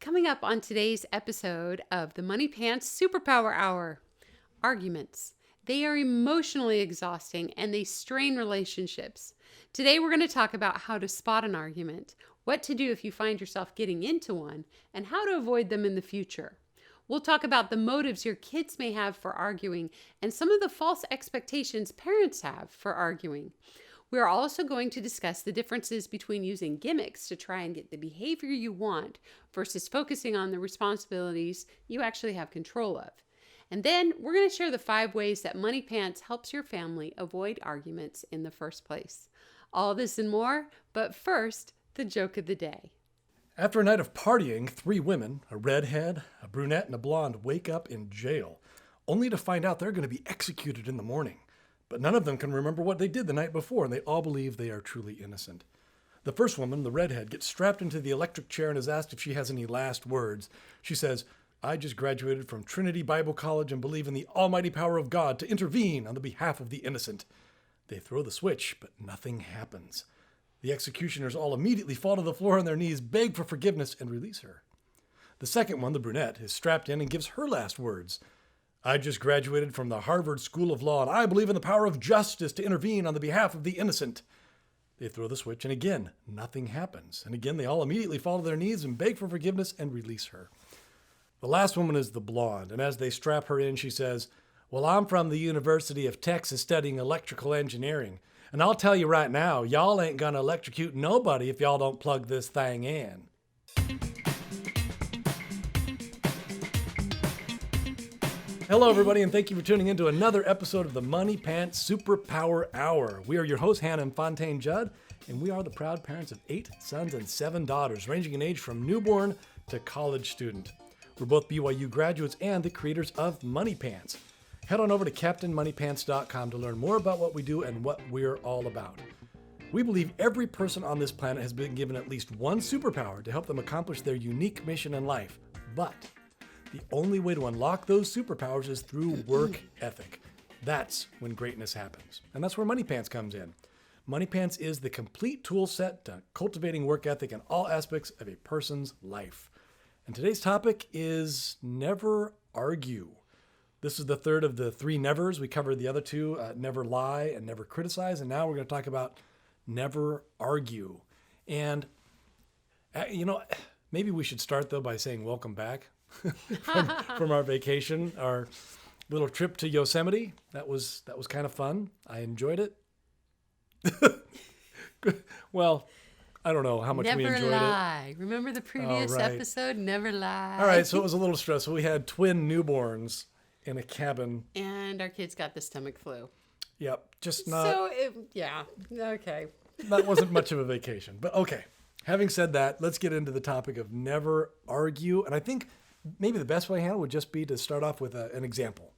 Coming up on today's episode of the Moneypants Superpower Hour, arguments. They are emotionally exhausting and they strain relationships. Today we're going to talk about how to spot an argument, what to do if you find yourself getting into one, and how to avoid them in the future. We'll talk about the motives your kids may have for arguing and some of the false expectations parents have for arguing. We are also going to discuss the differences between using gimmicks to try and get the behavior you want versus focusing on the responsibilities you actually have control of. And then we're going to share the 5 ways that Moneypants helps your family avoid arguments in the first place. All this and more, but first, the joke of the day. After a night of partying, 3 women, a redhead, a brunette, and a blonde, wake up in jail, only to find out they're going to be executed in the morning. But none of them can remember what they did the night before, and they all believe they are truly innocent. The first woman, the redhead, gets strapped into the electric chair and is asked if she has any last words. She says, "I just graduated from Trinity Bible College and believe in the almighty power of God to intervene on the behalf of the innocent." They throw the switch, but nothing happens. The executioners all immediately fall to the floor on their knees, beg for forgiveness, and release her. The second one, the brunette, is strapped in and gives her last words. "I just graduated from the Harvard School of Law, and I believe in the power of justice to intervene on the behalf of the innocent." They throw the switch, and again, nothing happens. And again, they all immediately fall to their knees and beg for forgiveness and release her. The last woman is the blonde, and as they strap her in, she says, "Well, I'm from the University of Texas studying electrical engineering, and I'll tell you right now, y'all ain't gonna electrocute nobody if y'all don't plug this thing in." Hello, everybody, and thank you for tuning in to another episode of the Moneypants Superpower Hour. We are your hosts, Hannah and Fontaine Judd, and we are the proud parents of 8 sons and 7 daughters, ranging in age from newborn to college student. We're both BYU graduates and the creators of Moneypants. Head on over to CaptainMoneyPants.com to learn more about what we do and what we're all about. We believe every person on this planet has been given at least one superpower to help them accomplish their unique mission in life, but the only way to unlock those superpowers is through work ethic. That's when greatness happens. And that's where Moneypants comes in. Moneypants is the complete tool set to cultivating work ethic in all aspects of a person's life. And today's topic is never argue. This is the third of the 3 nevers. We covered the other 2, never lie and never criticize. And now we're going to talk about never argue. And, maybe we should start, though, by saying welcome back. from our vacation, our little trip to Yosemite. That was kind of fun. I enjoyed it. Well, I don't know how much we enjoyed Never lie. Remember the previous episode? Never lie. All right, so it was a little stressful. We had twin newborns in a cabin. And our kids got the stomach flu. Yep, just not. So, okay. That wasn't much of a vacation, but okay. Having said that, let's get into the topic of never argue. And I think maybe the best way, Hannah, would just be to start off with an example.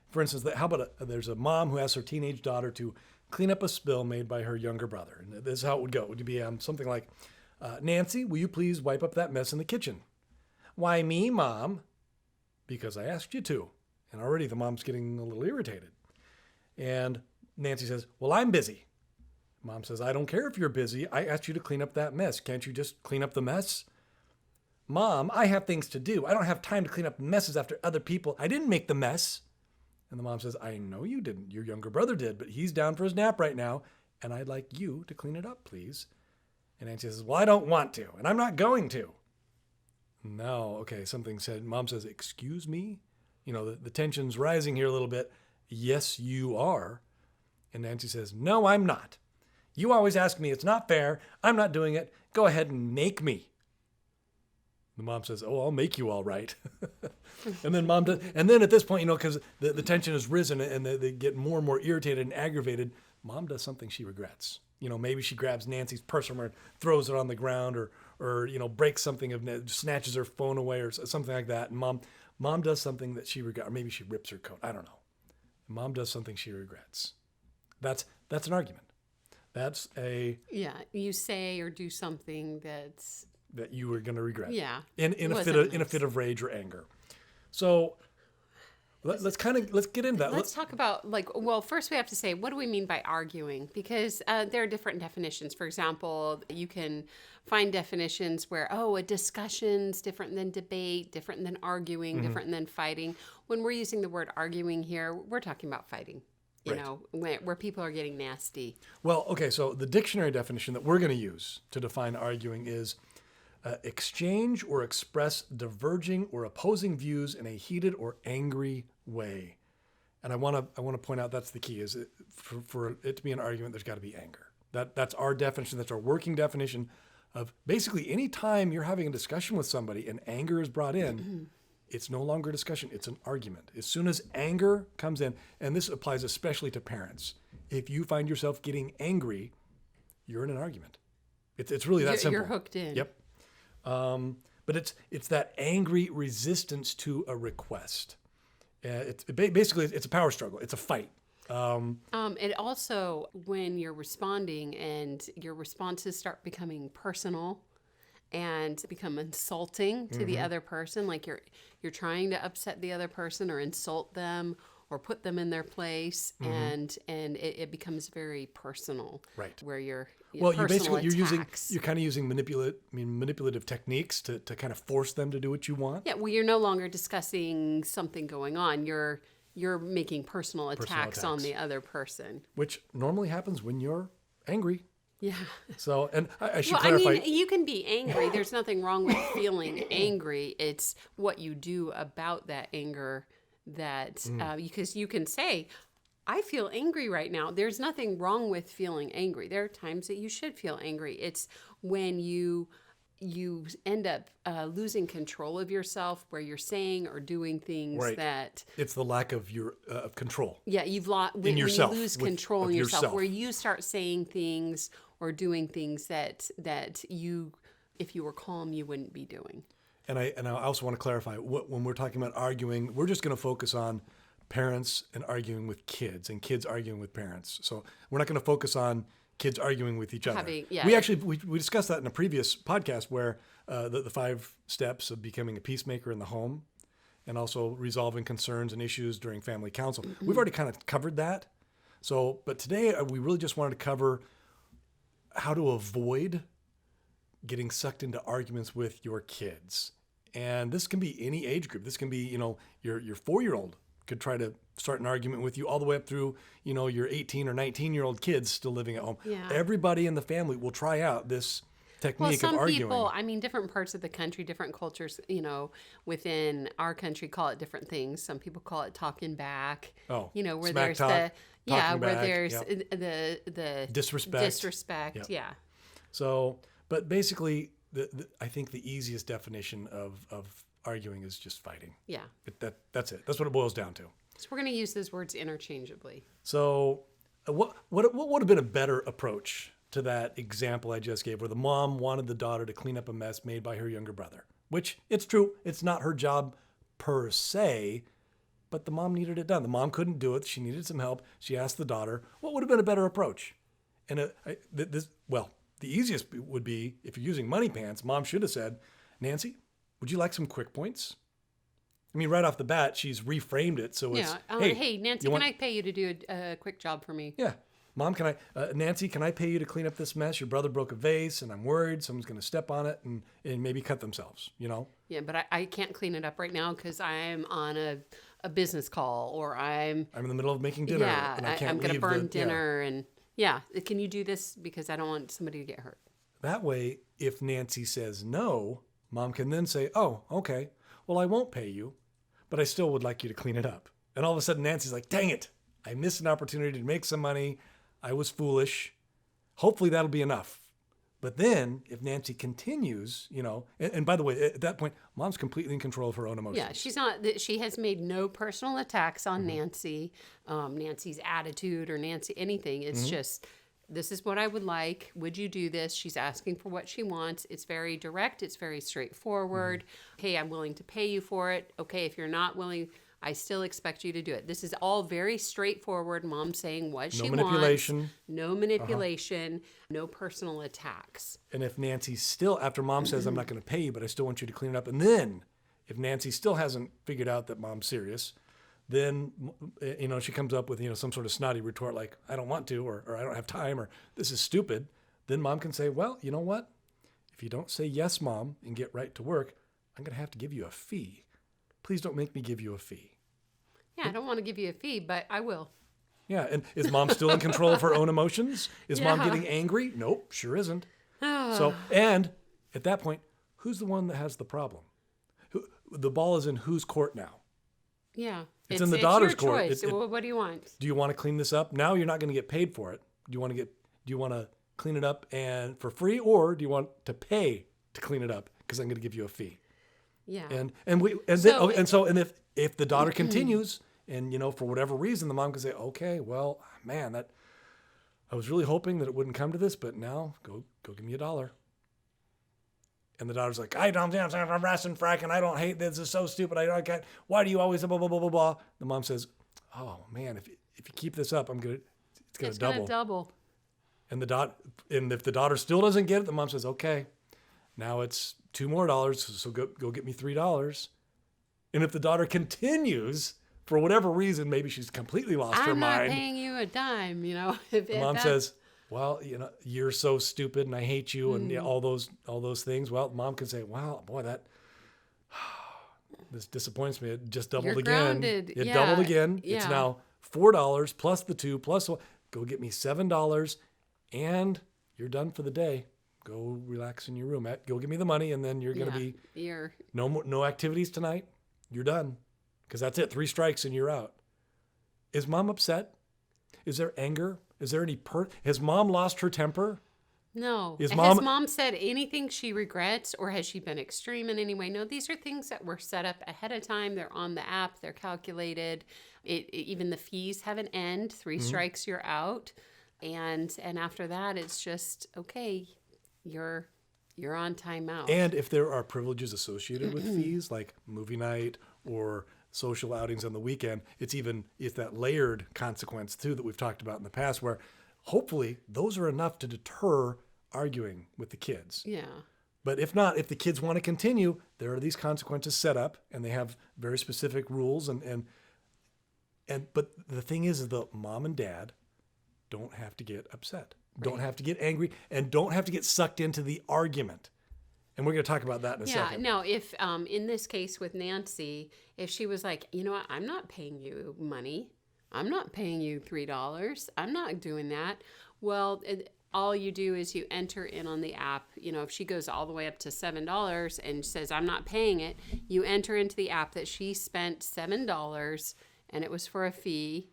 For instance, how about there's a mom who asks her teenage daughter to clean up a spill made by her younger brother. And this is how it would go. It would be something like, "Nancy, will you please wipe up that mess in the kitchen?" "Why me, Mom?" "Because I asked you to." And already the mom's getting a little irritated. And Nancy says, "Well, I'm busy." Mom says, "I don't care if you're busy. I asked you to clean up that mess. Can't you just clean up the mess?" "Mom, I have things to do. I don't have time to clean up messes after other people. I didn't make the mess." And the mom says, "I know you didn't. Your younger brother did, but he's down for his nap right now, and I'd like you to clean it up, please." And Nancy says, "Well, I don't want to, and I'm not going to." No, okay, something said. Mom says, "Excuse me?" The tension's rising here a little bit. "Yes, you are." And Nancy says, "No, I'm not. You always ask me. It's not fair. I'm not doing it. Go ahead and make me." The mom says, "Oh, I'll make you all right." And then mom does, and then at this point, because the tension has risen and they get more and more irritated and aggravated, mom does something she regrets. Maybe she grabs Nancy's purse from her and throws it on the ground, or breaks something, snatches her phone away or something like that. And mom does something that she regrets, or maybe she rips her coat. I don't know. And mom does something she regrets. That's an argument. That's you say or do something that you were going to regret. Yeah. In a fit of rage or anger. So Let's get into that. Let's talk about well, first we have to say, what do we mean by arguing? Because there are different definitions. For example, you can find definitions where, a discussion's different than debate, different than arguing, different than fighting. When we're using the word arguing here, we're talking about fighting, where people are getting nasty. Well, okay, so the dictionary definition that we're going to use to define arguing is exchange or express diverging or opposing views in a heated or angry way. And I want to point out that's the key. Is for it to be an argument, there's got to be anger. That's our definition. That's our working definition of basically any time you're having a discussion with somebody and anger is brought in, it's no longer a discussion. It's an argument. As soon as anger comes in, and this applies especially to parents, if you find yourself getting angry, you're in an argument. It's really that simple. You're hooked in. Yep. But it's that angry resistance to a request. Basically it's a power struggle. It's a fight. It also, when you're responding and your responses start becoming personal and become insulting to the other person, like you're trying to upset the other person or insult them or put them in their place, and it becomes very personal. Right. Where you're well, you're kind of using manipulative techniques to kind of force them to do what you want. Yeah. Well, you're no longer discussing something going on. You're making personal attacks on the other person, which normally happens when you're angry. Yeah. So, and I should clarify. I mean, you can be angry. There's nothing wrong with feeling angry. It's what you do about that anger that, because you can say, I feel angry right now. There's nothing wrong with feeling angry. There are times that you should feel angry. It's when you end up losing control of yourself, where you're saying or doing things that... It's the lack of your control. Yeah, you've lost... When you lose control in yourself, where you start saying things or doing things that you, if you were calm, you wouldn't be doing. And I also want to clarify, when we're talking about arguing, we're just going to focus on parents and arguing with kids and kids arguing with parents. So we're not going to focus on kids arguing with each other. We discussed that in a previous podcast where the 5 steps of becoming a peacemaker in the home and also resolving concerns and issues during family council. We've already kind of covered that. So, but today we really just wanted to cover how to avoid getting sucked into arguments with your kids. And this can be any age group. This can be, your 4-year-old could try to start an argument with you all the way up through, your 18 or 19-year-old kids still living at home. Yeah. Everybody in the family will try out this technique of arguing. Some people, different parts of the country, different cultures, within our country call it different things. Some people call it talking back. Oh, where there's talk, there's the disrespect. Yep. Yeah. So, but basically, I think the easiest definition of arguing is just fighting. Yeah. That's it. That's what it boils down to. So we're going to use those words interchangeably. So what would have been a better approach to that example I just gave, where the mom wanted the daughter to clean up a mess made by her younger brother? Which, it's true, it's not her job per se, but the mom needed it done. The mom couldn't do it. She needed some help. She asked the daughter, what would have been a better approach? And the easiest would be, if you're using Moneypants, mom should have said, Nancy, would you like some quick points? I mean, right off the bat, she's reframed it. So it's, hey, Nancy, can I pay you to do a quick job for me? Yeah. Mom, Nancy, can I pay you to clean up this mess? Your brother broke a vase and I'm worried someone's going to step on it and maybe cut themselves, Yeah, but I can't clean it up right now because I'm on a business call, or I'm in the middle of making dinner. Yeah, and I can't I'm going to burn dinner. And can you do this because I don't want somebody to get hurt? That way, if Nancy says no, Mom can then say, oh, okay, well, I won't pay you, but I still would like you to clean it up. And all of a sudden, Nancy's like, dang it, I missed an opportunity to make some money. I was foolish. Hopefully that'll be enough. But then if Nancy continues, and by the way, at that point, Mom's completely in control of her own emotions. Yeah, she has made no personal attacks on Nancy, Nancy's attitude or Nancy, anything. It's just, this is what I would like. Would you do this? She's asking for what she wants. It's very direct. It's very straightforward. Hey, I'm willing to pay you for it. Okay, if you're not willing, I still expect you to do it. This is all very straightforward. Mom saying what she wants. No manipulation. No personal attacks. And if Nancy still, after Mom says, I'm not going to pay you, but I still want you to clean it up. And then if Nancy still hasn't figured out that Mom's serious, then, she comes up with, some sort of snotty retort like, I don't want to, or I don't have time, or this is stupid. Then mom can say, well, you know what? If you don't say yes, mom, and get right to work, I'm going to have to give you a fee. Please don't make me give you a fee. Yeah, I don't want to give you a fee, but I will. Yeah, and is mom still in control of her own emotions? Is mom Yeah. getting angry? Nope, sure isn't. Oh. So, and at that point, who's the one that has the problem? The ball is in whose court now? Yeah. It's in the daughter's your court. choice. What do you want? Do you want to clean this up? Now you're not going to get paid for it. Do you want to clean it up and for free, or do you want to pay to clean it up because I'm going to give you a fee? Yeah. And if the daughter continues and for whatever reason the mom can say, okay, well, man, that I was really hoping that it wouldn't come to this, but now go give me $1. And the daughter's like, I don't, I'm wrestling frack, and I don't hate this. It's so stupid. I can't. Why do you always blah blah blah blah blah? The mom says, oh man, if you keep this up, it's gonna double. Gonna double. And if the daughter still doesn't get it, the mom says, okay, now it's $2 more, so go get me $3. And if the daughter continues for whatever reason, maybe she's completely lost her mind. I'm not paying you a dime. The mom says, well, you're so stupid and I hate you and all those things. Well, mom can say, wow, boy, this disappoints me. It just doubled You're again. grounded. It Yeah. doubled again. Yeah. It's now $4 plus the 2 plus go get me $7 and you're done for the day. Go relax in your room. Go give me the money and then you're going to be no activities tonight. You're done. Because that's it. 3 strikes and you're out. Is mom upset? Is there anger? Is there any has mom lost her temper? No. Has mom said anything she regrets, or has she been extreme in any way? No, these are things that were set up ahead of time. They're on the app. They're calculated. Even the fees have an end. 3 strikes, you're out. And after that, it's just, okay, you're on timeout. And if there are privileges associated with fees, like movie night or social outings on the weekend, it's that layered consequence too that we've talked about in the past, where hopefully those are enough to deter arguing with the kids. Yeah. But if not, if the kids want to continue, there are these consequences set up and they have very specific rules but the thing is the mom and dad don't have to get upset, don't have to get angry, and don't have to get sucked into the argument. And we're going to talk about that in a second. Yeah, no, if in this case with Nancy, if she was like, you know what, I'm not paying you money. I'm not paying you $3. I'm not doing that. Well, all you do is you enter in on the app. If she goes all the way up to $7 and says, I'm not paying it, you enter into the app that she spent $7 and it was for a fee.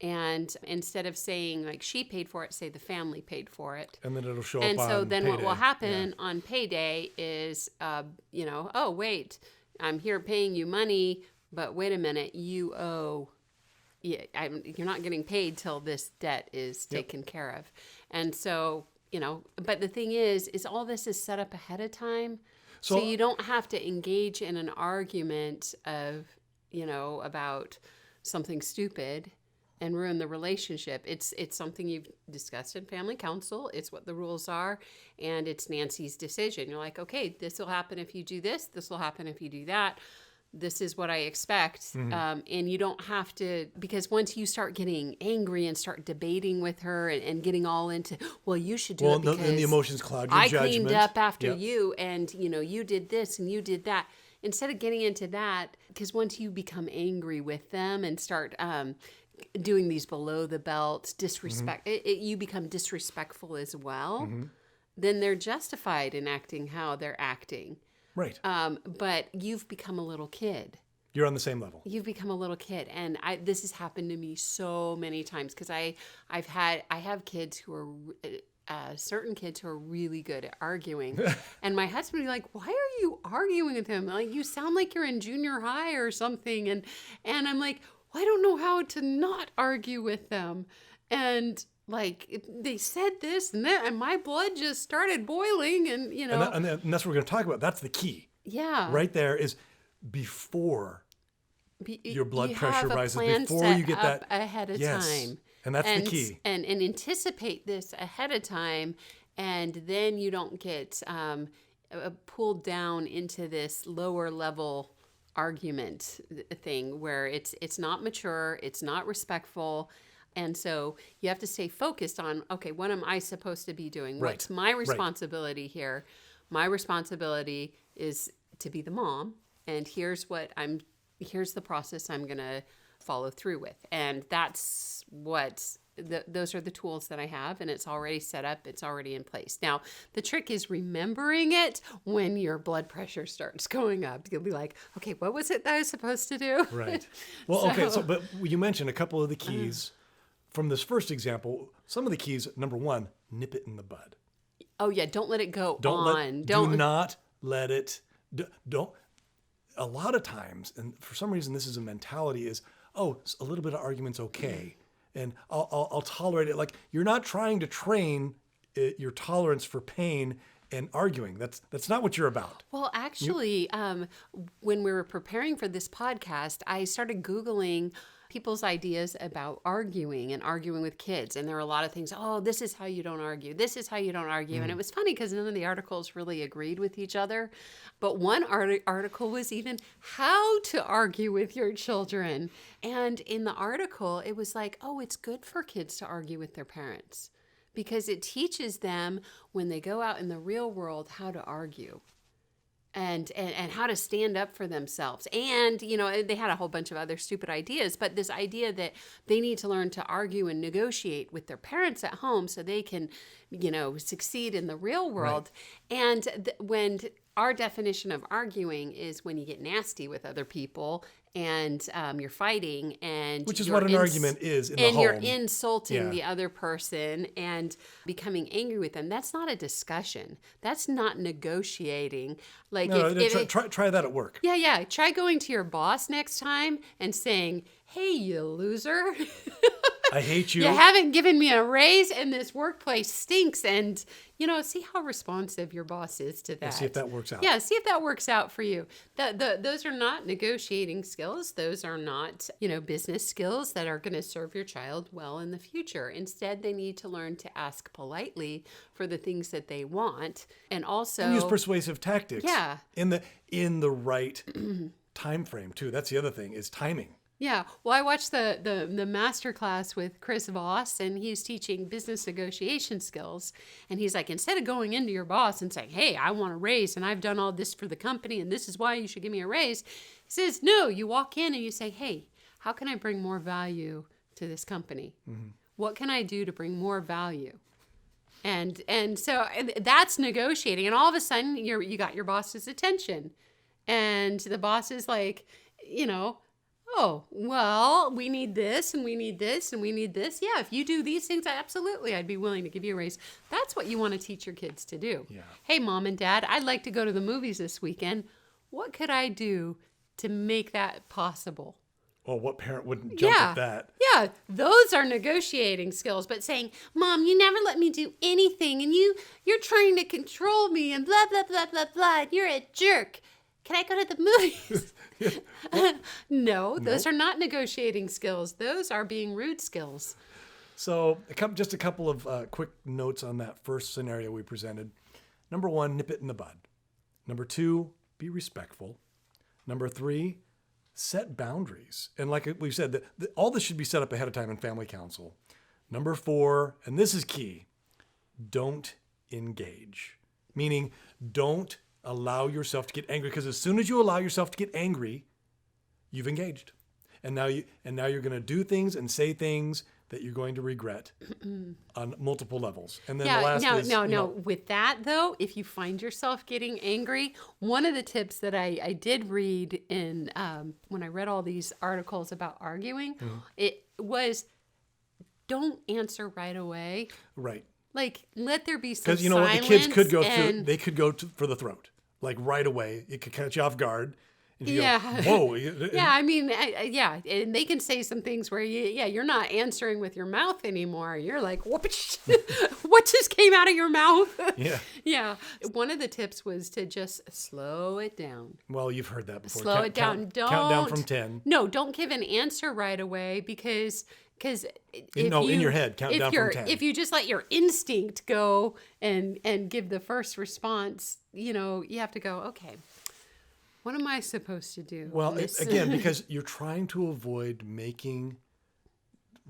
And instead of saying like she paid for it, say the family paid for it. And then it'll show and up on so then payday. what will happen on payday is, oh, wait, I'm here paying you money, but wait a minute, you owe, you're not getting paid till this debt is taken care of. And so, but the thing is all this is set up ahead of time. So you don't have to engage in an argument of, about something stupid and ruin the relationship. It's something you've discussed in family council. It's what the rules are, and it's Nancy's decision. You're like, okay, this will happen if you do this. This will happen if you do that. This is what I expect. And you don't have to, because once you start getting angry and start debating with her and getting all into, well, you should do it because and the emotions cloud your judgment. I cleaned up after you, and you did this and you did that. Instead of getting into that, because once you become angry with them and start doing these below the belt disrespect, you become disrespectful as well, then they're justified in acting how they're acting. Right. But you've become a little kid. You're on the same level. You've become a little kid. And this has happened to me so many times because I have kids who are certain kids who are really good at arguing. And my husband would be like, why are you arguing with him? Like, you sound like you're in junior high or something. And I'm like, well, I don't know how to not argue with them. And like, they said this and that, and my blood just started boiling, and And that's what we're going to talk about. That's the key. Yeah. Right there is before your blood pressure rises, before you get that ahead of time. And that's the key. And anticipate this ahead of time, and then you don't get pulled down into this lower level argument thing where it's not mature, it's not respectful. And so you have to stay focused on, okay, what am I supposed to be doing? Right. What's my responsibility here? My responsibility is to be the mom, and here's the process I'm going to follow through with. And that's those are the tools that I have, and it's already set up. It's already in place. Now, the trick is remembering it when your blood pressure starts going up. You'll be like, okay, what was it that I was supposed to do? Right. Well, okay. So, but you mentioned a couple of the keys from this first example. Some of the keys, number one, nip it in the bud. Oh yeah. Don't let it go Do not let it, don't, a lot of times, and for some reason this is a mentality, is, oh, a little bit of argument's okay. And I'll tolerate it. Like, you're not trying to train your tolerance for pain and arguing. That's not what you're about. Well, actually, when we were preparing for this podcast, I started Googling people's ideas about arguing and arguing with kids. And there are a lot of things, oh, this is how you don't argue. This is how you don't argue. And it was funny because none of the articles really agreed with each other. But one article was even how to argue with your children. And in the article, it was like, oh, it's good for kids to argue with their parents because it teaches them when they go out in the real world how to argue. And how to stand up for themselves. And, they had a whole bunch of other stupid ideas, but this idea that they need to learn to argue and negotiate with their parents at home so they can, succeed in the real world. Right. And when our definition of arguing is when you get nasty with other people and you're fighting, and which is what an argument is in the home. And you're insulting the other person and becoming angry with them. That's not a discussion. That's not negotiating. Like, try that at work. Yeah. Try going to your boss next time and saying, "Hey, you loser." I hate you. You haven't given me a raise, and this workplace stinks. And, see how responsive your boss is to that. And see if that works out. Yeah, see if that works out for you. Those are not negotiating skills. Those are not, business skills that are going to serve your child well in the future. Instead, they need to learn to ask politely for the things that they want, and also use persuasive tactics. Yeah. In the right time frame too. That's the other thing, is timing. Yeah. Well, I watched the master class with Chris Voss, and he's teaching business negotiation skills. And he's like, instead of going into your boss and saying, hey, I want a raise and I've done all this for the company and this is why you should give me a raise. He says, no, you walk in and you say, hey, how can I bring more value to this company? Mm-hmm. What can I do to bring more value? And so that's negotiating. And all of a sudden you got your boss's attention, and the boss is like, oh, well, we need this and we need this and we need this. Yeah, if you do these things, absolutely, I'd be willing to give you a raise. That's what you want to teach your kids to do. Yeah. Hey, Mom and Dad, I'd like to go to the movies this weekend. What could I do to make that possible? Well, what parent wouldn't jump at that? Yeah, those are negotiating skills. But saying, Mom, you never let me do anything, and you're trying to control me, and blah, blah, blah, blah, blah, and you're a jerk. Can I go to the movies? No, those are not negotiating skills. Those are being rude skills. So just a couple of quick notes on that first scenario we presented. Number one, nip it in the bud. Number two, be respectful. Number three, set boundaries. And like we've said, all this should be set up ahead of time in family council. Number four, and this is key, don't engage. Meaning, don't allow yourself to get angry, because as soon as you allow yourself to get angry, you've engaged. And now you're going to do things and say things that you're going to regret on multiple levels. And then the last with that though, if you find yourself getting angry, one of the tips that I did read in when I read all these articles about arguing, it was, don't answer right away. Right. Like, let there be some silence. Because what, the kids could go through, they could go for the throat, like right away. It could catch you off guard. And you go, whoa. Yeah, I mean, and they can say some things where you're not answering with your mouth anymore. You're like, what just came out of your mouth? Yeah. Yeah. One of the tips was to just slow it down. Well, you've heard that before. Slow it down. Count down from 10. No, don't give an answer right away, because in your head, count down from 10. If you just let your instinct go and give the first response, you have to go, okay, What am I supposed to do? Well, again, because you're trying to avoid making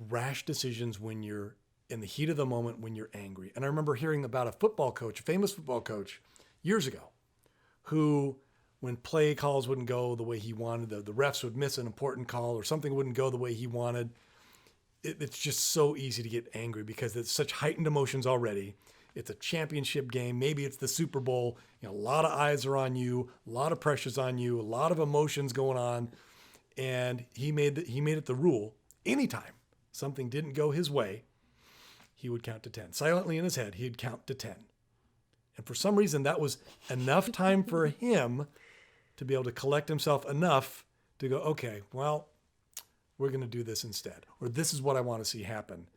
rash decisions when you're in the heat of the moment, when you're angry. And I remember hearing about a football coach, a famous football coach years ago, who, when play calls wouldn't go the way he wanted, the refs would miss an important call or something wouldn't go the way he wanted. It's just so easy to get angry because it's such heightened emotions already. It's a championship game. Maybe it's the Super Bowl. A lot of eyes are on you, a lot of pressure's on you, a lot of emotions going on. And he made it the rule. Anytime something didn't go his way, he would count to 10. Silently in his head, he'd count to 10. And for some reason, that was enough time for him to be able to collect himself enough to go, okay, well, we're going to do this instead. Or this is what I want to see happen.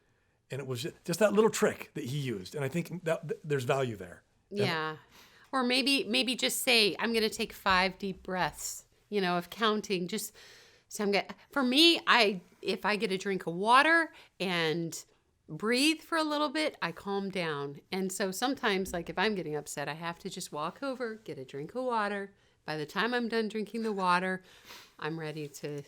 And it was just that little trick that he used. And I think that there's value there. Yeah. Or maybe just say, I'm going to take 5 deep breaths, of counting. Just so for me, if I get a drink of water and breathe for a little bit, I calm down. And so sometimes, like if I'm getting upset, I have to just walk over, get a drink of water. By the time I'm done drinking the water, I'm ready to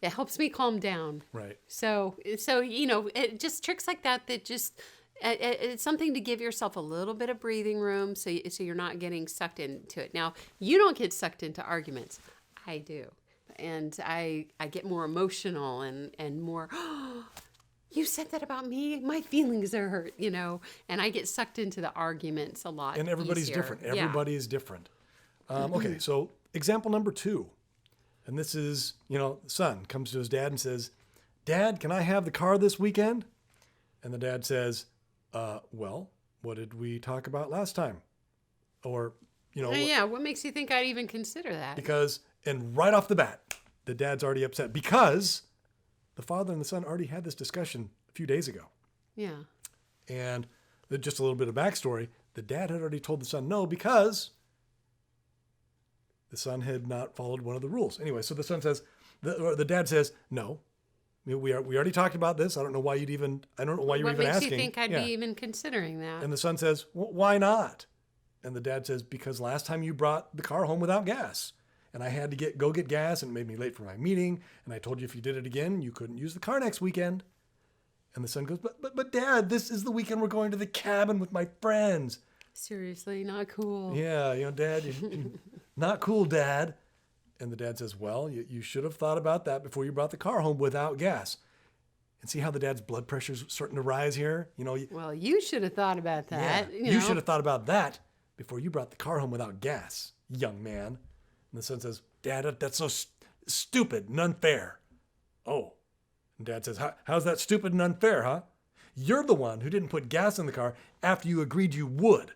it helps me calm down. Right. So it just tricks like that just it's something to give yourself a little bit of breathing room so you're not getting sucked into it. Now, you don't get sucked into arguments. I do. And I get more emotional and more, oh, you said that about me? My feelings are hurt, and I get sucked into the arguments a lot. And everybody's easier. different. Everybody is different. Okay, so example number 2. And this is, son comes to his dad and says, Dad, can I have the car this weekend? And the dad says, well, what did we talk about last time? Or, what makes you think I'd even consider that? Because, and right off the bat, the dad's already upset because the father and the son already had this discussion a few days ago. Yeah. And just a little bit of backstory, the dad had already told the son no because the son had not followed one of the rules. Anyway, so the son says, the dad says, no, we already talked about this. I don't know why you're even asking. What makes you think I'd be even considering that? And the son says, well, why not? And the dad says, because last time you brought the car home without gas. And I had to go get gas and it made me late for my meeting. And I told you if you did it again, you couldn't use the car next weekend. And the son goes, but Dad, this is the weekend we're going to the cabin with my friends. Seriously, not cool. Yeah, Dad, not cool, Dad. And the dad says, well, you should have thought about that before you brought the car home without gas. And see how the dad's blood pressure's starting to rise here? Well, you should have thought about that. Yeah, you should have thought about that before you brought the car home without gas, young man. And the son says, Dad, that's so stupid and unfair. Oh. And Dad says, how's that stupid and unfair, huh? You're the one who didn't put gas in the car after you agreed you would.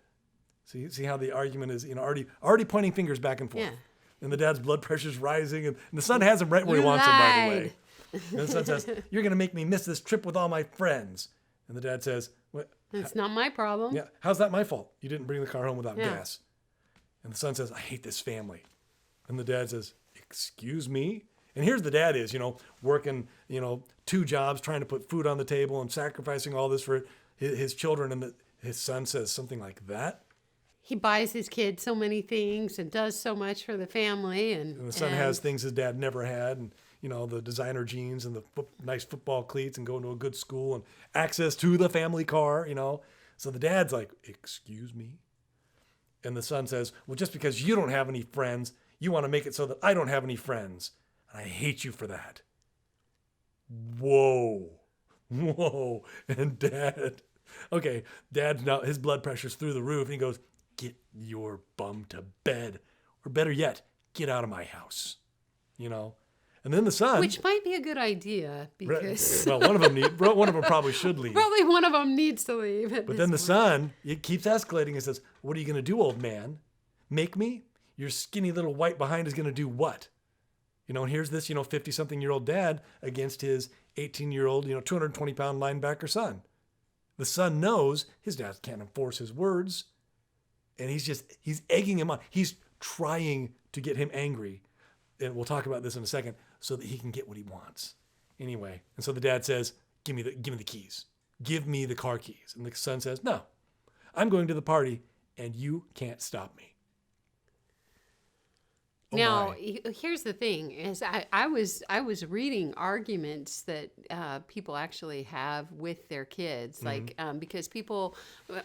See how the argument is, already pointing fingers back and forth. Yeah. And the dad's blood pressure's rising, and the son has him right where he wants him, by the way. And the son says, you're going to make me miss this trip with all my friends. And the dad says, what? It's not my problem. Yeah, how's that my fault? You didn't bring the car home without gas. And the son says, I hate this family. And the dad says, excuse me? And here's the dad is, working, 2 jobs, trying to put food on the table and sacrificing all this for his children. And his son says something like that. He buys his kid so many things and does so much for the family. And the son has things his dad never had. And, the designer jeans and the nice football cleats and going to a good school and access to the family car, So the dad's like, excuse me? And the son says, well, just because you don't have any friends, you want to make it so that I don't have any friends. And I hate you for that. Whoa. And Dad's now, his blood pressure's through the roof. And he goes, get your bum to bed. Or better yet, get out of my house. And then the son. Which might be a good idea because. Well, one of them probably should leave. Probably one of them needs to leave. But then the son, it keeps escalating and says, what are you going to do, old man? Make me? Your skinny little white behind is going to do what? And here's this, 50-something-year-old dad against his 18-year-old, 220-pound linebacker son. The son knows his dad can't enforce his words. And he's egging him on. He's trying to get him angry. And we'll talk about this in a second so that he can get what he wants. Anyway, and so the dad says, give me the keys. Give me the car keys. And the son says, no, I'm going to the party and you can't stop me. Oh Now, my. here's the thing: is I was reading arguments that people actually have with their kids, Mhm. like because people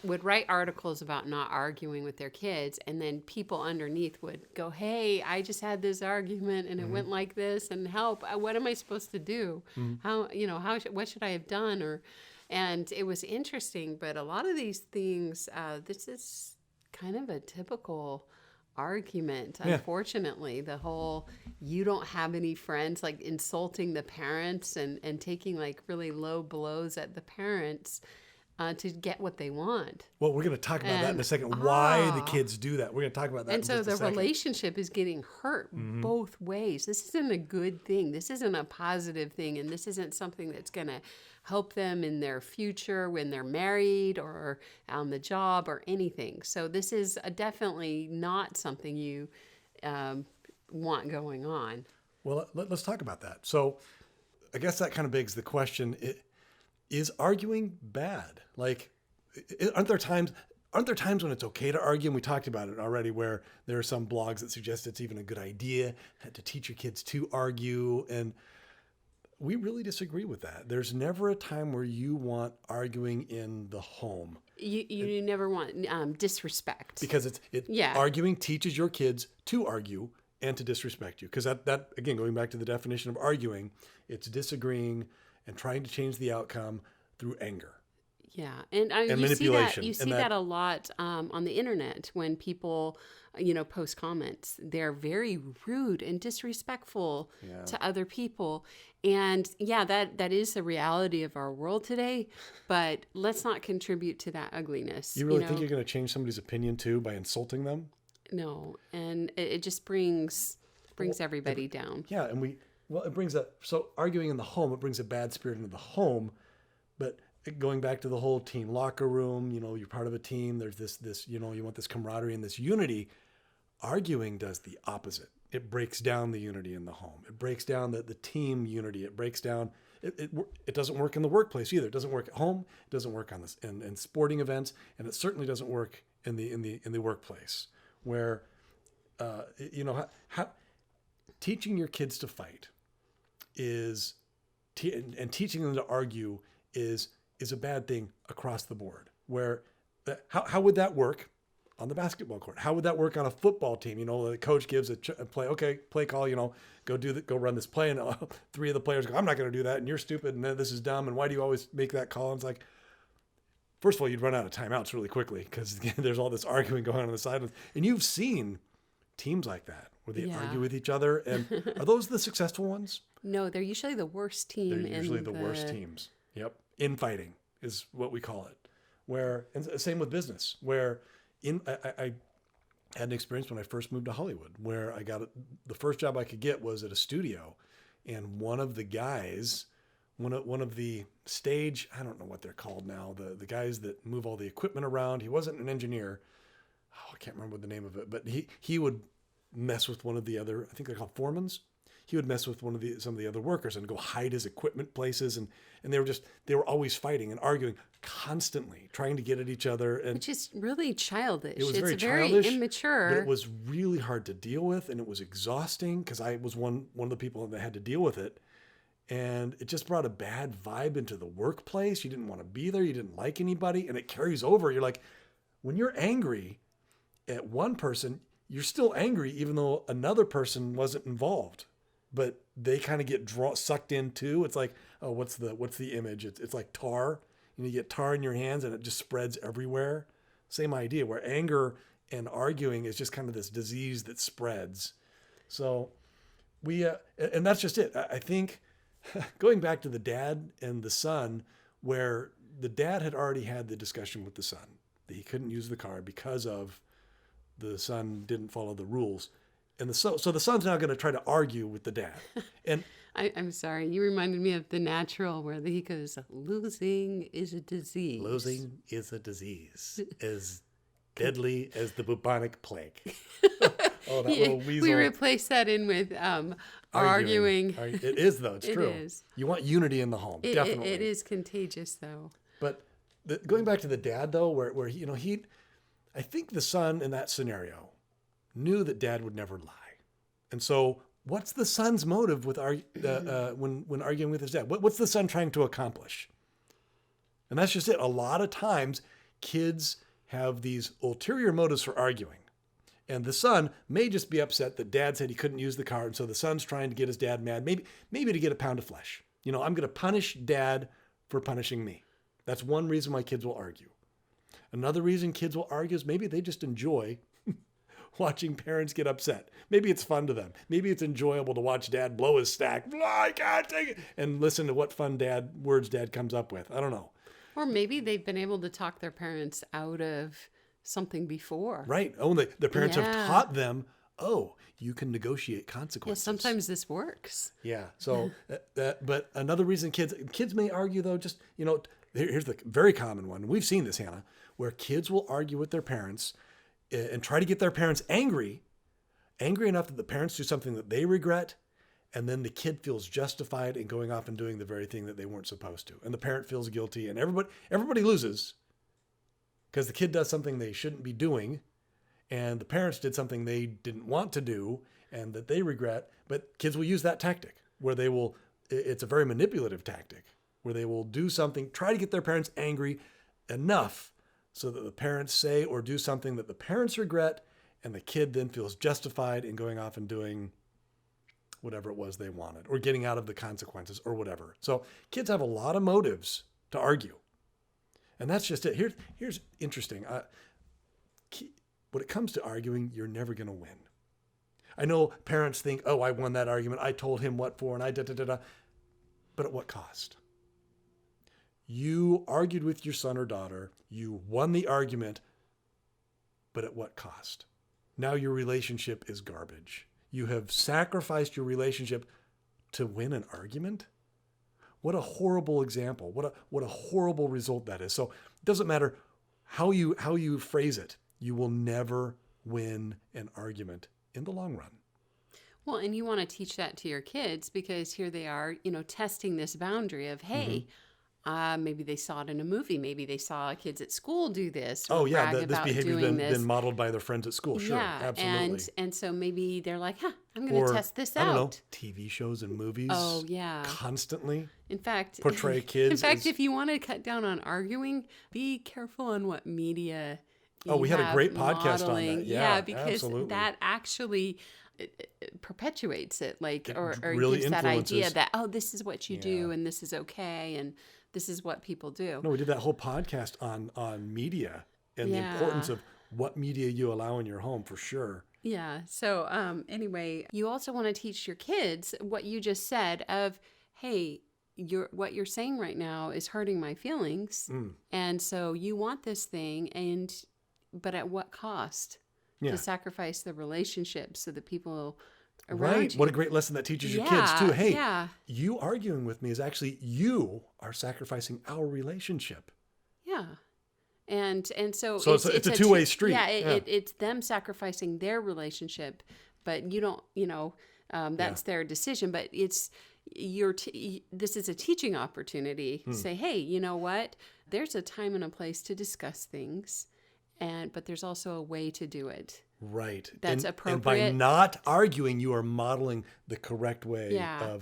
would write articles about not arguing with their kids, and then people underneath would go, "Hey, I just had this argument, and it Mhm. went like this, and help! What am I supposed to do? Mhm. What should I have done?" And it was interesting, but a lot of these things, this is kind of a typical argument, Yeah. unfortunately. The whole you don't have any friends, like insulting the parents and taking like really low blows at the parents to get what they want. Well, we're going to talk about that in a And second. Why the kids do that? We're going to talk about that and in so just a the second. relationship is getting hurt Mhm. both ways. This isn't a good thing. This isn't a positive thing. And this isn't something that's going to help them in their future when they're married or on the job or anything. So this is definitely not something you um, want going on. Well, let's talk about that. So, I guess that kind of begs the question: is arguing bad? Like, aren't there times? Aren't there times when it's okay to argue? And we talked about it already, where there are some blogs that suggest it's even a good idea to teach your kids to argue, and we really disagree with that. There's never a time where you want arguing in the home You never want disrespect. because it Yeah. arguing teaches your kids to argue and to disrespect you. Because that again, going back to the definition of arguing, it's disagreeing and trying to change the outcome through anger Yeah, and and you see that manipulation. you see that a lot on the internet when people, post comments. They're very rude and disrespectful Yeah. to other people, and yeah, that is the reality of our world today. But let's not contribute to that ugliness. You really think you're going to change somebody's opinion too by insulting them? No, and it just brings everybody down. Yeah, and it brings so arguing in the home, it brings a bad spirit into the home, but going back to the whole team locker room, you're part of a team. There's this, you want this camaraderie and this unity. Arguing does the opposite. It breaks down the unity in the home. It breaks down the team unity. It breaks down. It doesn't work in the workplace either. It doesn't work at home. It doesn't work on this in sporting events, and it certainly doesn't work in the workplace where, how teaching your kids to fight is, and teaching them to argue is a bad thing across the board. Where how would that work on the basketball court? How would that work on a football team? The coach gives a play. Okay, play call. Go run this play, and three of the players go, "I'm not going to do that," and you're stupid, and this is dumb, and why do you always make that call? And it's like, first of all, you'd run out of timeouts really quickly because there's all this arguing going on the sidelines, and you've seen teams like that where they argue with each other. And are those the successful ones? No, they're usually the worst team. They're usually the worst teams. Yep. Infighting is what we call it. And same with business, where I had an experience when I first moved to Hollywood where the first job I could get was at a studio, and one of the guys, one of the stage, I don't know what they're called now, the guys that move all the equipment around. He wasn't an engineer. I can't remember the name of it, but he would mess with one of the other, I think they're called foremans. He would mess with some of the other workers and go hide his equipment places, and they were always fighting and arguing constantly, trying to get at each other, and Which is really childish. it was It's very very childish, immature. but it was really hard to deal with, and it was exhausting because I was one of the people that had to deal with it, and it just brought a bad vibe into the workplace. You didn't want to be there. You didn't like anybody, and it carries over. You're like, when you're angry at one person, you're still angry even though another person wasn't involved, but they kind of get sucked in too. It's like, oh, what's the image? It's like tar. You get tar in your hands and it just spreads everywhere. Same idea, where anger and arguing is just kind of this disease that spreads. So and that's just it. I think going back to the dad and the son, where the dad had already had the discussion with the son that he couldn't use the car because of the son didn't follow the rules. And so the son's now going to try to argue with the dad. And I'm sorry. You reminded me of The Natural, where he goes, "Losing is a disease." losing is a disease as deadly as the bubonic plague. Oh, that little weasel. We replace that in with arguing. It is, though. It's true. It is. You want unity in the home, definitely. It is contagious, though. But going back to the dad, though, where I think the son in that scenario knew that dad would never lie. And so what's the son's motive with when arguing with his dad? What's the son trying to accomplish? And that's just it. A lot of times kids have these ulterior motives for arguing. And the son may just be upset that dad said he couldn't use the car. And so the son's trying to get his dad mad, maybe to get a pound of flesh. I'm going to punish dad for punishing me. That's one reason why kids will argue. Another reason kids will argue is maybe they just enjoy watching parents get upset. Maybe it's fun to them. Maybe it's enjoyable to watch dad blow his stack. I can't take it. And listen to what fun words dad comes up with. I don't know. Or maybe they've been able to talk their parents out of something before. Right. Oh, the parents have taught them, you can negotiate consequences. Yeah, sometimes this works. Yeah. So, but another reason kids may argue though, just, here's the very common one. We've seen this, Hannah, where kids will argue with their parents and try to get their parents angry enough that the parents do something that they regret. And then the kid feels justified in going off and doing the very thing that they weren't supposed to. And the parent feels guilty, and everybody loses because the kid does something they shouldn't be doing. And the parents did something they didn't want to do and that they regret. But kids will use that tactic where it's a very manipulative tactic where they will do something, try to get their parents angry enough so that the parents say or do something that the parents regret. And the kid then feels justified in going off and doing whatever it was they wanted or getting out of the consequences or whatever. So kids have a lot of motives to argue. And that's just it. Here's interesting. When it comes to arguing, you're never going to win. I know parents think, I won that argument. I told him what for, and I da-da-da-da. But at what cost? You argued with your son or daughter. You won the argument, but at what cost? Now your relationship is garbage. You have sacrificed your relationship to win an argument? What a horrible example. What a horrible result that is. So it doesn't matter how you phrase it. You will never win an argument in the long run. Well, and you want to teach that to your kids because here they are, testing this boundary of, hey, maybe they saw it in a movie. Maybe they saw kids at school do this. Or This behavior has been modeled by their friends at school. Sure, yeah, absolutely. And so maybe they're like, I'm going to test this out. I don't know, TV shows and movies. Oh, yeah. Constantly. In fact, portray kids. If you want to cut down on arguing, be careful on what media. We had a great podcast on that. Yeah, because absolutely. that actually perpetuates it, or really gives that idea influences. that this is what you do and this is okay and this is what people do. No, we did that whole podcast on media and the importance of what media you allow in your home, for sure. Yeah. So anyway, you also want to teach your kids what you just said of, hey, what you're saying right now is hurting my feelings, and so you want this thing, but at what cost? To sacrifice the relationship so that people around you. What a great lesson that teaches your kids too. Hey, you arguing with me is actually you are sacrificing our relationship. Yeah. And so it's a two-way street. Yeah, it's them sacrificing their relationship, but you don't, that's their decision, but it's this is a teaching opportunity to say, hey, you know what? There's a time and a place to discuss things. But there's also a way to do it. Right. That's appropriate. And by not arguing, you are modeling the correct way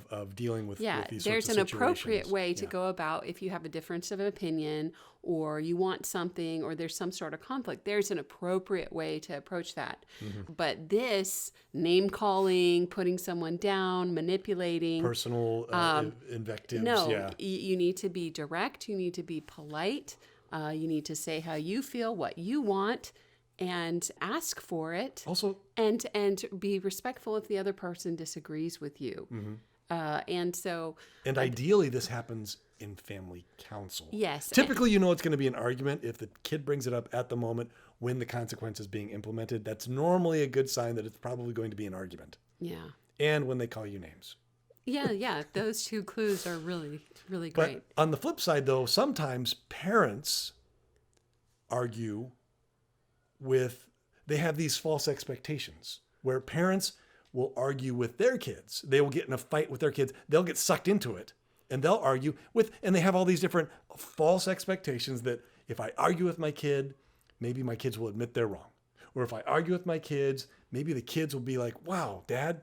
of dealing with these sorts of situations. There's an appropriate way to go about if you have a difference of opinion or you want something or there's some sort of conflict. There's an appropriate way to approach that. Mm-hmm. But this name-calling, putting someone down, manipulating. Personal invectives. No, you need to be direct. You need to be polite. You need to say how you feel, what you want, and ask for it. Also, and be respectful if the other person disagrees with you. Mm-hmm. And ideally, this happens in family counsel. Yes. Typically, it's going to be an argument if the kid brings it up at the moment when the consequence is being implemented. That's normally a good sign that it's probably going to be an argument. Yeah. And when they call you names. Yeah. Those two clues are really, really great. But on the flip side, though, sometimes parents argue they have these false expectations where parents will argue with their kids. They will get in a fight with their kids. They'll get sucked into it and they'll argue and they have all these different false expectations that if I argue with my kid, maybe my kids will admit they're wrong. Or if I argue with my kids, maybe the kids will be like, wow, Dad,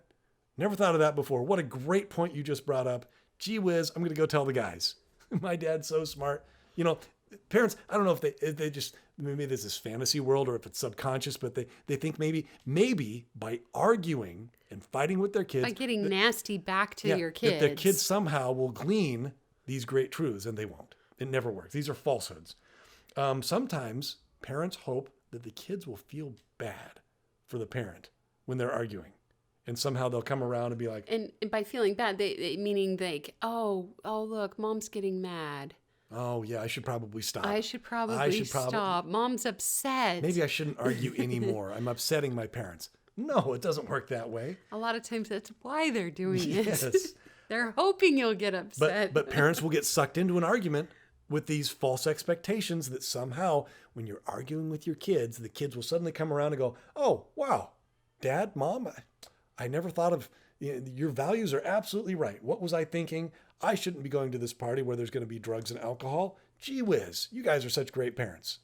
Never thought of that before. What a great point you just brought up. Gee whiz, I'm going to go tell the guys. My dad's so smart. You know, parents, I don't know if they just, maybe there's this fantasy world or if it's subconscious, but they think maybe by arguing and fighting with their kids. By getting nasty back to your kids. That their kids somehow will glean these great truths, and they won't. It never works. These are falsehoods. Sometimes parents hope that the kids will feel bad for the parent when they're arguing. And somehow they'll come around and be like... And by feeling bad, they meaning like, oh, look, mom's getting mad. Oh, yeah, I should probably stop. I should probably stop. Mom's upset. Maybe I shouldn't argue anymore. I'm upsetting my parents. No, it doesn't work that way. A lot of times that's why they're doing Yes. it. They're hoping you'll get upset. But parents will get sucked into an argument with these false expectations that somehow when you're arguing with your kids, the kids will suddenly come around and go, oh, wow, Dad, Mom, I never thought of, your values are absolutely right. What was I thinking? I shouldn't be going to this party where there's going to be drugs and alcohol. Gee whiz, you guys are such great parents.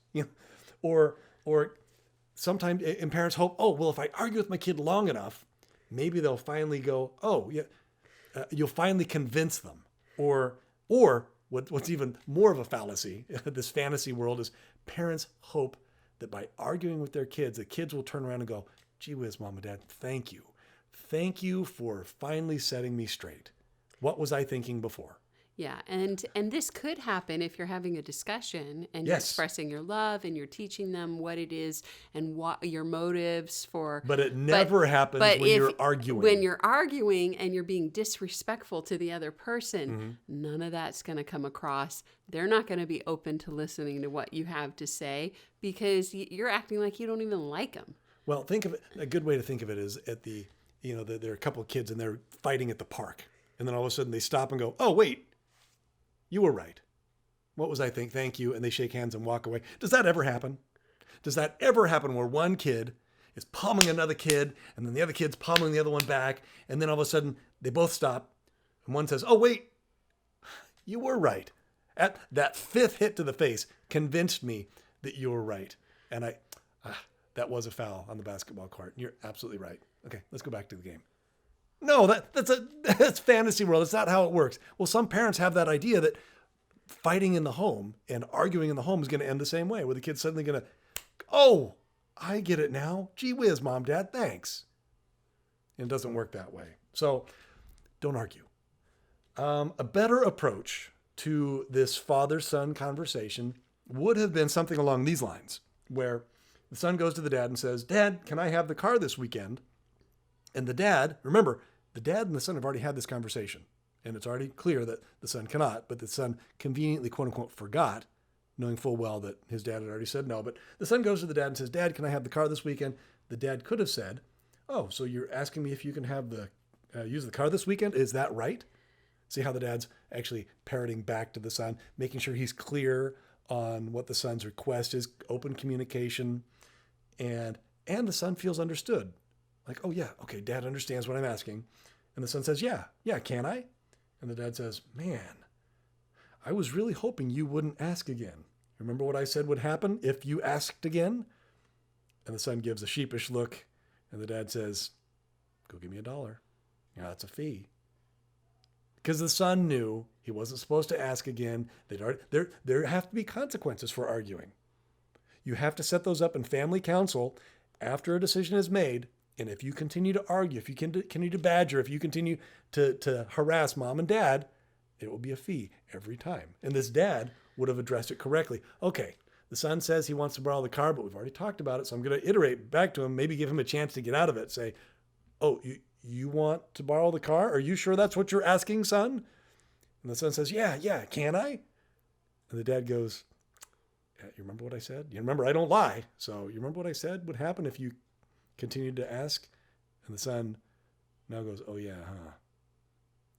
Or sometimes and parents hope, oh, well, if I argue with my kid long enough, maybe they'll finally go, oh, yeah, you'll finally convince them. Or what's even more of a fallacy, this fantasy world, is parents hope that by arguing with their kids, the kids will turn around and go, gee whiz, Mom and Dad, thank you. Thank you for finally setting me straight. What was I thinking before? Yeah, and this could happen if you're having a discussion and you're Yes. expressing your love and you're teaching them what it is and what your motives for. But it never happens when you're arguing. When you're arguing and you're being disrespectful to the other person, none of that's going to come across. They're not going to be open to listening to what you have to say because you're acting like you don't even like them. Well, think of it. A good way to think of it is at the, there are a couple of kids and they're fighting at the park. And then all of a sudden they stop and go, oh, wait, you were right. What was I think? Thank you. And they shake hands and walk away. Does that ever happen? Does that ever happen where one kid is pommeling another kid and then the other kid's pommeling the other one back? And then all of a sudden they both stop and one says, oh, wait, you were right. At that fifth hit to the face convinced me that you were right. And that was a foul on the basketball court. You're absolutely right. Okay, let's go back to the game. No, that's fantasy world. It's not how it works. Well, some parents have that idea that fighting in the home and arguing in the home is going to end the same way, where the kid's suddenly going to, oh, I get it now. Gee whiz, Mom, Dad, thanks. And it doesn't work that way. So don't argue. A better approach to this father-son conversation would have been something along these lines, where the son goes to the dad and says, Dad, can I have the car this weekend? And the dad, remember, the dad and the son have already had this conversation. And it's already clear that the son cannot, but the son conveniently, quote unquote, forgot, knowing full well that his dad had already said no. But the son goes to the dad and says, Dad, can I have the car this weekend? The dad could have said, oh, so you're asking me if you can have use the car this weekend? Is that right? See how the dad's actually parroting back to the son, making sure he's clear on what the son's request is, open communication, and the son feels understood. Like, oh yeah, okay, Dad understands what I'm asking. And the son says, yeah, can I? And the dad says, man, I was really hoping you wouldn't ask again. Remember what I said would happen if you asked again? And the son gives a sheepish look, and the dad says, go give me $1. Yeah, that's a fee. Because the son knew he wasn't supposed to ask again. There have to be consequences for arguing. You have to set those up in family council after a decision is made. And if you continue to argue, if you continue to badger, if you continue to harass Mom and Dad, it will be a fee every time. And this dad would have addressed it correctly. Okay, the son says he wants to borrow the car, but we've already talked about it. So I'm going to iterate back to him, maybe give him a chance to get out of it. Say, oh, you want to borrow the car? Are you sure that's what you're asking, son? And the son says, yeah, can I? And the dad goes, yeah, you remember what I said? You remember I don't lie. So you remember what I said would happen if you continued to ask? And the son now goes, oh yeah, huh?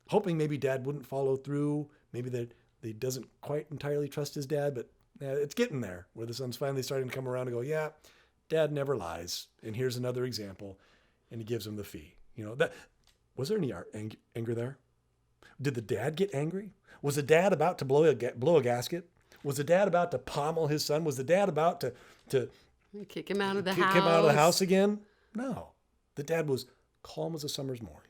Hoping maybe Dad wouldn't follow through. Maybe that he doesn't quite entirely trust his dad, but it's getting there where the son's finally starting to come around and go, yeah, Dad never lies. And here's another example. And he gives him the fee. Was there any anger there? Did the dad get angry? Was the dad about to blow a gasket? Was the dad about to pommel his son? Was the dad about to kick him out of the house? Kick him out of the house again? No. The dad was calm as a summer's morning.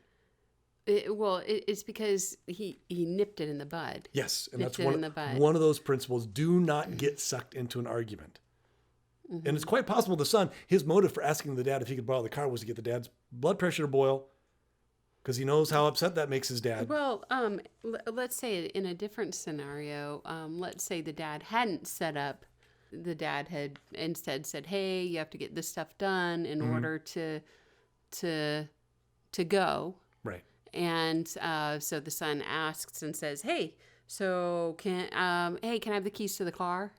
It's because he nipped it in the bud. Yes, and Nipped that's it in the bud. one of those principles. Do not get sucked into an argument. Mm-hmm. And it's quite possible the son, his motive for asking the dad if he could borrow the car was to get the dad's blood pressure to boil, because he knows how upset that makes his dad. Well, let's say in a different scenario, let's say the dad hadn't set up. The dad had instead said, "Hey, you have to get this stuff done in order to go." Right. And so the son asks and says, "Hey, so can I have the keys to the car?"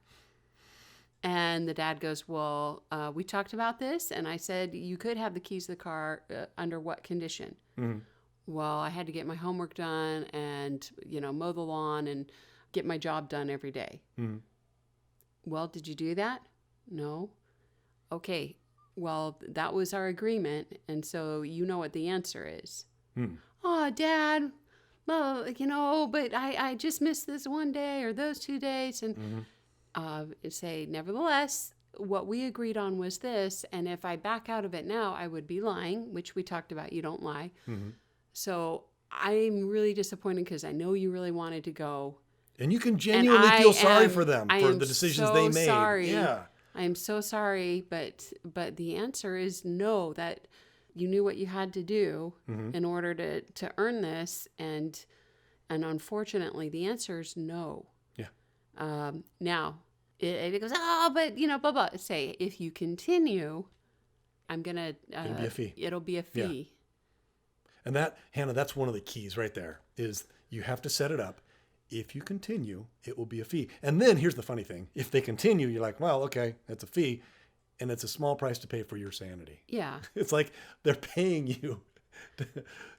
And the dad goes, "Well, we talked about this, and I said you could have the keys to the car under what condition?" Mm-hmm. Well, I had to get my homework done and, mow the lawn and get my job done every day. Mm-hmm. Well, did you do that? No. Okay. Well, that was our agreement. And so you know what the answer is. Oh, Dad, well, but I just missed this one day or those 2 days. And say, nevertheless, what we agreed on was this. And if I back out of it now, I would be lying, which we talked about. You don't lie. Mm-hmm. So I'm really disappointed because I know you really wanted to go. And you can genuinely feel sorry for them, for the decisions they made. Sorry. Yeah. I am so sorry, but the answer is no, that you knew what you had to do in order to earn this, and unfortunately the answer is no. Yeah. Now, it goes, oh, but, blah, blah. Say, if you continue, I'm going to... it'll be a fee. It'll be a fee. Yeah. And that, Hannah, that's one of the keys right there, is you have to set it up. If you continue, it will be a fee. And then here's the funny thing. If they continue, you're like, well, okay, that's a fee. And it's a small price to pay for your sanity. Yeah. It's like they're paying you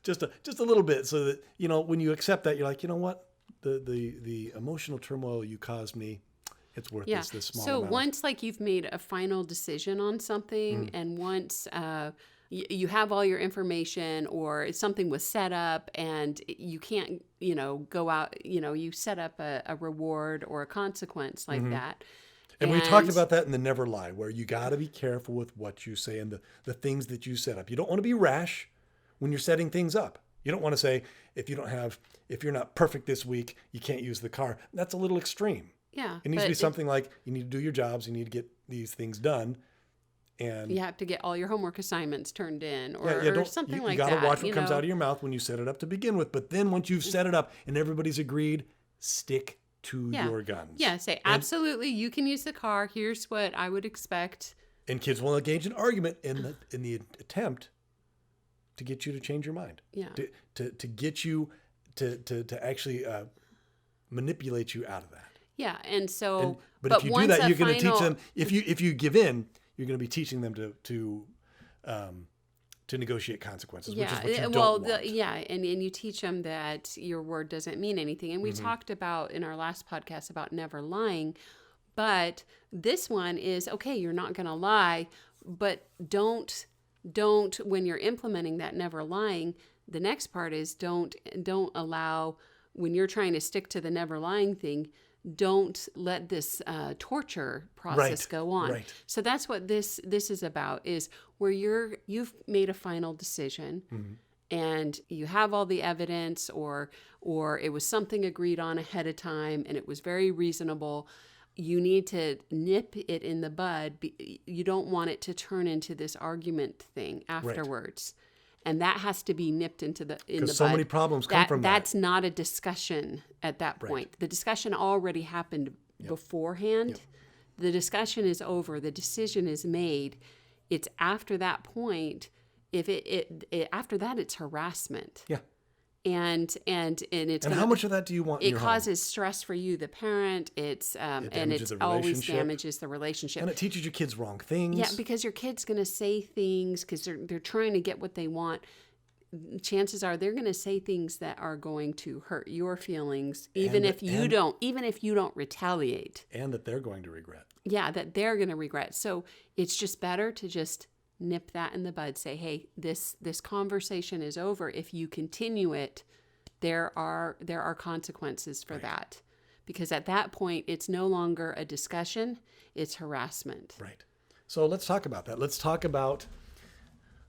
just a little bit so that, when you accept that, you're like, you know what? The emotional turmoil you caused me, it's worth this small amount. So once you've made a final decision on something, and once you have all your information, or something was set up and you can't, go out, you set up a reward or a consequence like that. And we talked about that in the Never Lie, where you got to be careful with what you say and the things that you set up. You don't want to be rash when you're setting things up. You don't want to say, if you're not perfect this week, you can't use the car. That's a little extreme. Yeah. It needs to be something like, you need to do your jobs, you need to get these things done. And you have to get all your homework assignments turned in, or something like that. You got to watch what comes out of your mouth when you set it up to begin with. But then once you've set it up and everybody's agreed, stick to your guns. Yeah, say, absolutely, you can use the car. Here's what I would expect. And kids will engage in argument in the attempt to get you to change your mind. Yeah. To get you to actually manipulate you out of that. Yeah, and so... But if you do that, you're going to teach them, if you give in, you're going to be teaching them to negotiate consequences, which is what you don't want. And you teach them that your word doesn't mean anything. And we talked about in our last podcast about never lying, but this one is, okay, you're not going to lie, but don't when you're implementing that never lying, the next part is don't allow, when you're trying to stick to the never lying thing, don't let this torture process go on. Right. So that's what this is about, is where you've made a final decision and you have all the evidence, or it was something agreed on ahead of time and it was very reasonable. You need to nip it in the bud. You don't want it to turn into this argument thing afterwards. Right. And that has to be nipped in the bud. Because so many problems come from that. That's not a discussion at that point. The discussion already happened beforehand. Yep. The discussion is over. The decision is made. It's after that point. If after that, it's harassment. Yeah. And it's how much of that do you want in your home? It causes stress for you, the parent. It always damages the relationship. And it teaches your kids wrong things. Yeah, because your kid's going to say things because they're trying to get what they want. Chances are they're going to say things that are going to hurt your feelings, even if you don't retaliate. And that they're going to regret. Yeah, that they're going to regret. So it's just better to just nip that in the bud. Say, hey, this conversation is over. If you continue it, there are consequences for that. Because at that point, it's no longer a discussion, it's harassment. Right. So let's talk about that. Let's talk about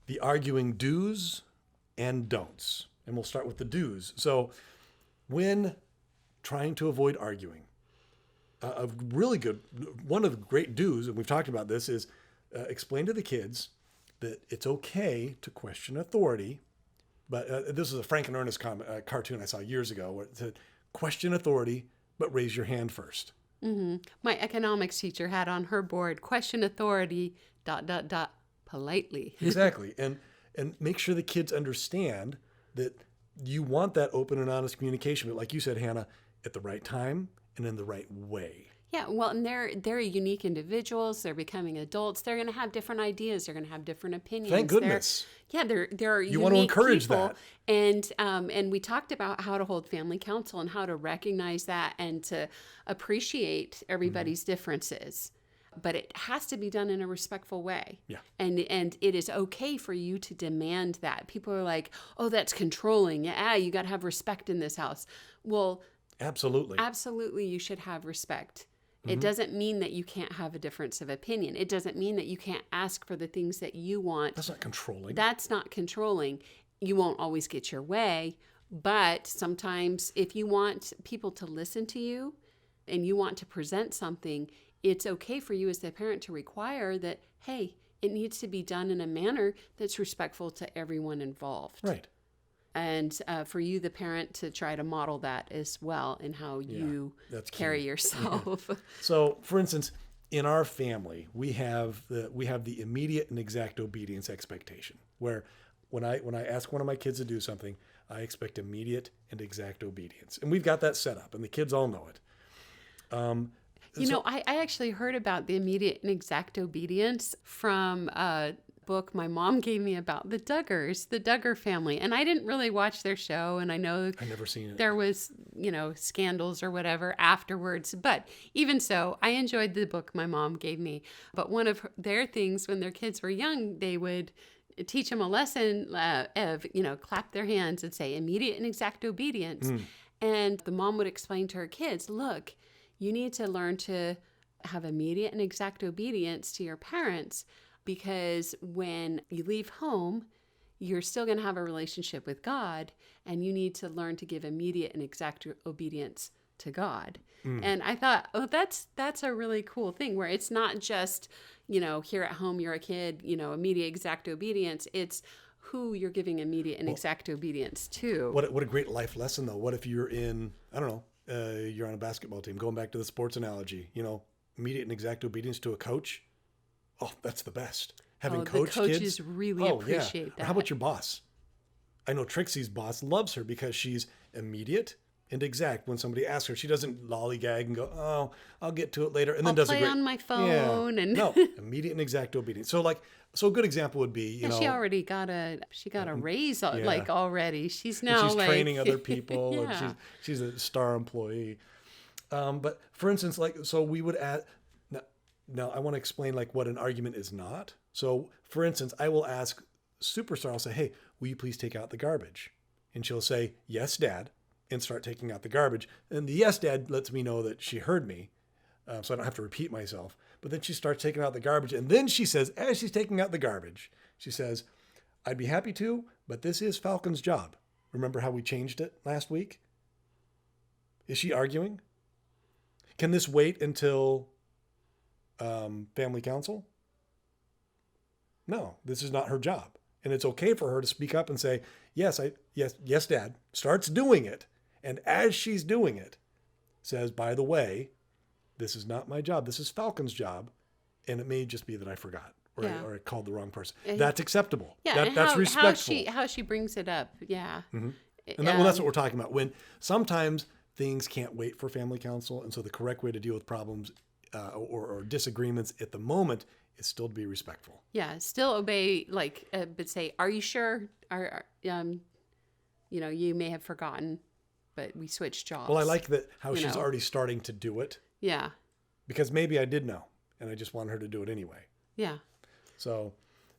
the arguing do's and don'ts. and we'll start with the do's. So when trying to avoid arguing, one of the great do's, and we've talked about this, is explain to the kids that it's okay to question authority. But this is a Frank and Ernest cartoon I saw years ago where it said, question authority, but raise your hand first. Mm-hmm. My economics teacher had on her board, question authority, ... politely. Exactly. And make sure the kids understand that you want that open and honest communication. But like you said, Hannah, at the right time and in the right way. Yeah, well, and they're unique individuals. They're becoming adults. They're going to have different ideas. They're going to have different opinions. Thank goodness. They're you want to encourage people. that. And we talked about how to hold family council and how to recognize that and to appreciate everybody's differences. But it has to be done in a respectful way. Yeah. And it is okay for you to demand that. People are like, oh, that's controlling. Yeah, you got to have respect in this house. Well, absolutely, you should have respect. It doesn't mean that you can't have a difference of opinion. It doesn't mean that you can't ask for the things that you want. That's not controlling. That's not controlling. You won't always get your way, but sometimes if you want people to listen to you and you want to present something, it's okay for you as the parent to require that, hey, it needs to be done in a manner that's respectful to everyone involved. Right. And for you, the parent, to try to model that as well in how you carry yourself. Yeah. So, for instance, in our family, we have the immediate and exact obedience expectation, where when I ask one of my kids to do something, I expect immediate and exact obedience, and we've got that set up, and the kids all know it. I actually heard about the immediate and exact obedience from a book my mom gave me about the Duggar family. And I didn't really watch their show, and I know I've never seen it. There was, scandals or whatever afterwards. But even so, I enjoyed the book my mom gave me. But one of their things when their kids were young, they would teach them a lesson of, clap their hands and say immediate and exact obedience. And the mom would explain to her kids, look, you need to learn to have immediate and exact obedience to your parents, because when you leave home, you're still going to have a relationship with God, and you need to learn to give immediate and exact obedience to God. And I thought, oh, that's a really cool thing, where it's not just, here at home, you're a kid, immediate exact obedience. It's who you're giving immediate and exact obedience to. What a great life lesson, though. What if you're in, I don't know, you're on a basketball team, going back to the sports analogy, immediate and exact obedience to a coach. Oh, that's the best. Having coached the coaches kids. really appreciate that. How about your boss? I know Trixie's boss loves her because she's immediate and exact. When somebody asks her, she doesn't lollygag and go, "Oh, I'll get to it later," and then does play on my phone. Yeah. And no, immediate and exact obedience. So a good example would be, she already got a raise already. She's now she's training other people. Yeah. And she's a star employee. But for instance, so we would add. Now, I want to explain what an argument is not. So, for instance, I will ask Superstar, I'll say, hey, will you please take out the garbage? And she'll say, yes, Dad, and start taking out the garbage. And the yes, Dad lets me know that she heard me, so I don't have to repeat myself. But then she starts taking out the garbage. And then she says, as she's taking out the garbage, she says, I'd be happy to, but this is Falcon's job. Remember how we changed it last week? Is she arguing? Can this wait until family council? No, this is not her job. And it's okay for her to speak up and say, yes, Dad, starts doing it. And as she's doing it, says, by the way, this is not my job. This is Falcon's job. And it may just be that I forgot or I called the wrong person. That's acceptable. Yeah, that's respectful. How she brings it up. Yeah. Mm-hmm. And that's what we're talking about. When sometimes things can't wait for family council. And so the correct way to deal with problems or disagreements at the moment is still to be respectful. Yeah, still obey, but say, are you sure? You may have forgotten, but we switched jobs. Well, I like how she's already starting to do it. Yeah. Because maybe I did know, and I just wanted her to do it anyway. Yeah. So,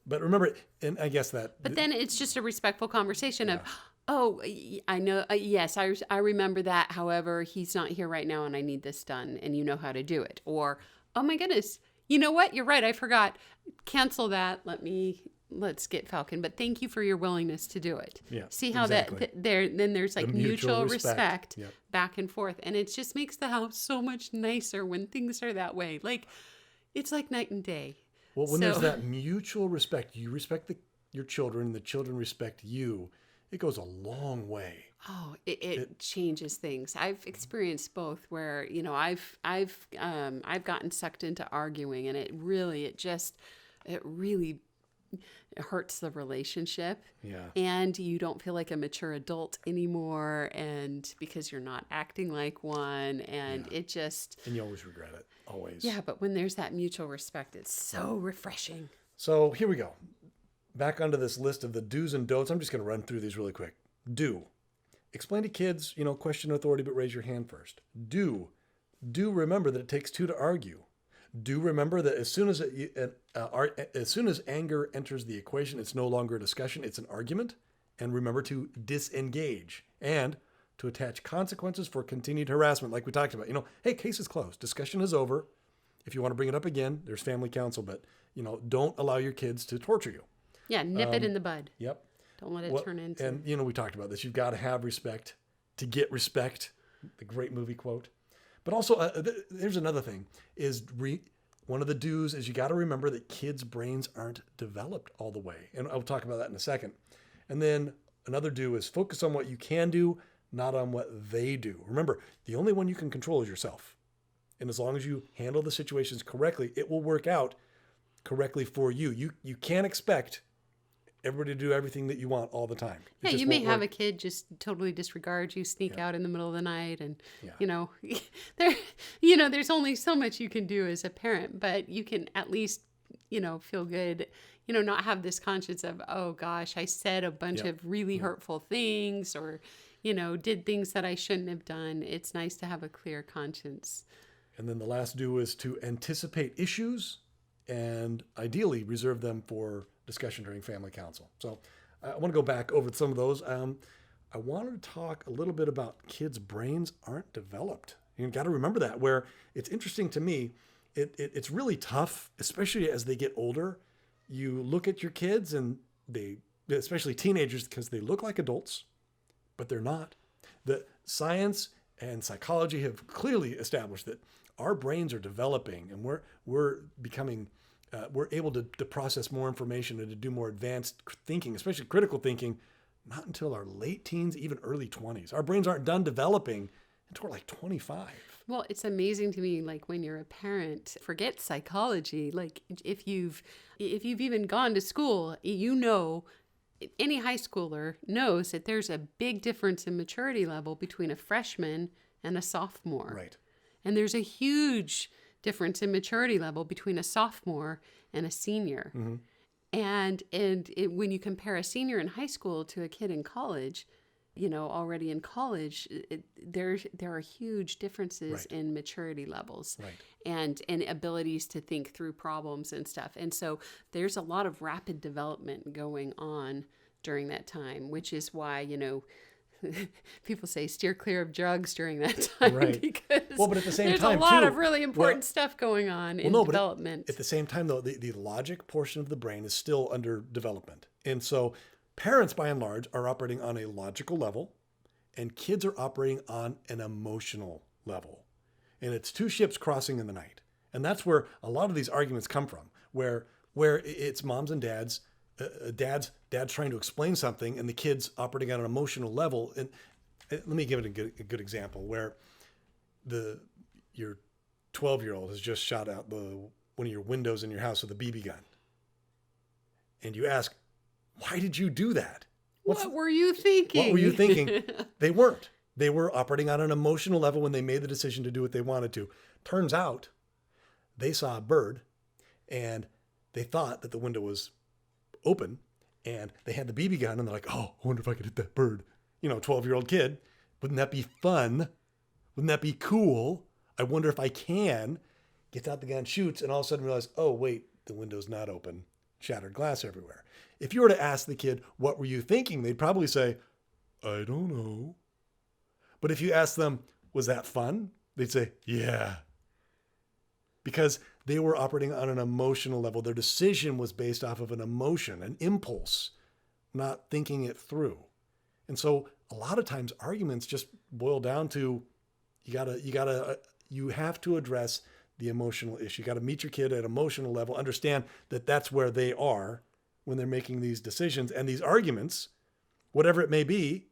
but remember, and I guess that. But then it's just a respectful conversation of, oh, I know. Yes, I remember that. However, he's not here right now and I need this done and you know how to do it. Or, oh my goodness, you know what? You're right. I forgot. Cancel that. Let me let's get Falcon, but thank you for your willingness to do it. Yeah, See how exactly. then there's like The mutual mutual respect Yep. back and forth. And it just makes the house so much nicer when things are that way. Like, it's like night and day. Well, when So- there's that mutual respect, you respect your children, and the children respect you, it goes a long way. Oh, it changes things. I've experienced both where, I've gotten sucked into arguing, and it really hurts the relationship. Yeah. And you don't feel like a mature adult anymore, and because you're not acting like one, and it just... And you always regret it. Always. Yeah, but when there's that mutual respect, it's so refreshing. So here we go. Back onto this list of the do's and don'ts. I'm just going to run through these really quick. Do. Explain to kids, question authority, but raise your hand first. Do remember that it takes two to argue. Do remember that as soon as anger enters the equation, it's no longer a discussion, it's an argument. And remember to disengage and to attach consequences for continued harassment, like we talked about. Hey, case is closed. Discussion is over. If you want to bring it up again, there's family counsel, but don't allow your kids to torture you. Yeah, nip it in the bud. Yep. Don't let it turn into... And, we talked about this. You've got to have respect to get respect. The great movie quote. But also, there's another thing. One of the do's is you got to remember that kids' brains aren't developed all the way. And I'll talk about that in a second. And then another do is focus on what you can do, not on what they do. Remember, the only one you can control is yourself. And as long as you handle the situations correctly, it will work out correctly for you. You can't expect everybody to do everything that you want all the time. Yeah, you may have a kid just totally disregard you, sneak out in the middle of the night, and there's only so much you can do as a parent, but you can at least feel good, not have this conscience of, oh gosh, I said a bunch of really hurtful things, or did things that I shouldn't have done. It's nice to have a clear conscience. And then the last do is to anticipate issues and ideally reserve them for discussion during family council. So I want to go back over some of those. I wanted to talk a little bit about kids' brains aren't developed. You've got to remember that, where it's interesting to me, it's really tough, especially as they get older. You look at your kids and especially teenagers, because they look like adults, but they're not. The science and psychology have clearly established that our brains are developing, and we're becoming... we're able to process more information and to do more advanced thinking, especially critical thinking, not until our late teens, even early 20s. Our brains aren't done developing until we're like 25. Well, it's amazing to me, like when you're a parent, forget psychology. Like if you've even gone to school, any high schooler knows that there's a big difference in maturity level between a freshman and a sophomore. Right. And there's a huge difference in maturity level between a sophomore and a senior. Mm-hmm. And when you compare a senior in high school to a kid in college, already in college, there are huge differences in maturity levels and abilities to think through problems and stuff. And so there's a lot of rapid development going on during that time, which is why, people say steer clear of drugs during that time, because but at the same there's time, a lot of really important stuff going on in development. But at the same time, though, the logic portion of the brain is still under development. And so parents, by and large, are operating on a logical level, and kids are operating on an emotional level. And it's two ships crossing in the night. And that's where a lot of these arguments come from, where it's moms and dads, dad's trying to explain something, and the kid's operating on an emotional level. And let me give it a good example where your 12-year-old has just shot out one of your windows in your house with a BB gun, and you ask, "Why did you do that? What were you thinking?" What were you thinking? They weren't. They were operating on an emotional level when they made the decision to do what they wanted to. Turns out, they saw a bird, and they thought that the window was open, and they had the BB gun, and they're like, "Oh, I wonder if I could hit that bird." 12-year-old kid. Wouldn't that be fun? Wouldn't that be cool? I wonder if I can. Gets out the gun, shoots, and all of a sudden realizes, oh, wait, the window's not open. Shattered glass everywhere. If you were to ask the kid, what were you thinking? They'd probably say, I don't know. But if you ask them, was that fun? They'd say, yeah. Because They were operating on an emotional level. Their decision was based off of an emotion, an impulse, not thinking it through. And so a lot of times arguments just boil down to you have to address the emotional issue. You got to meet your kid at emotional level, understand that that's where they are when they're making these decisions and these arguments, whatever it may be,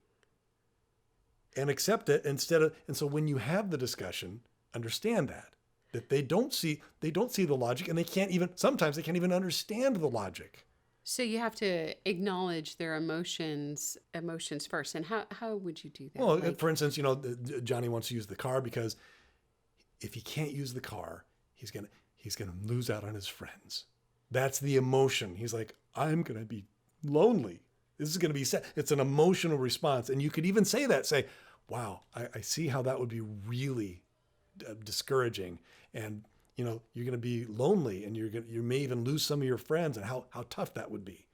and accept it and so when you have the discussion, understand that they don't see the logic, and sometimes they can't even understand the logic. So you have to acknowledge their emotions first. And how would you do that? Well, for instance, Johnny wants to use the car because if he can't use the car, he's gonna lose out on his friends. That's the emotion. He's like, I'm gonna be lonely. This is gonna be sad. It's an emotional response, and you could even say, wow, I see how that would be really discouraging, and you're going to be lonely, and you may even lose some of your friends, and how tough that would be.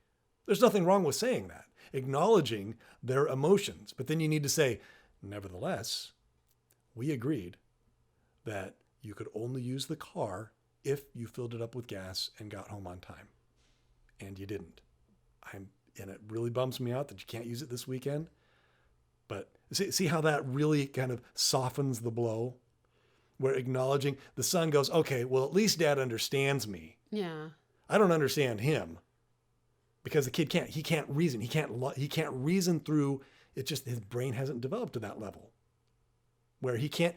There's nothing wrong with saying that, acknowledging their emotions. But then you need to say, nevertheless, we agreed that you could only use the car if you filled it up with gas and got home on time. And you didn't. And it really bums me out that you can't use it this weekend. But see how that really kind of softens the blow? Where acknowledging, the son goes, okay, well, at least dad understands me. Yeah. I don't understand him, because the kid can't reason. He can't reason through it. Just his brain hasn't developed to that level where he can't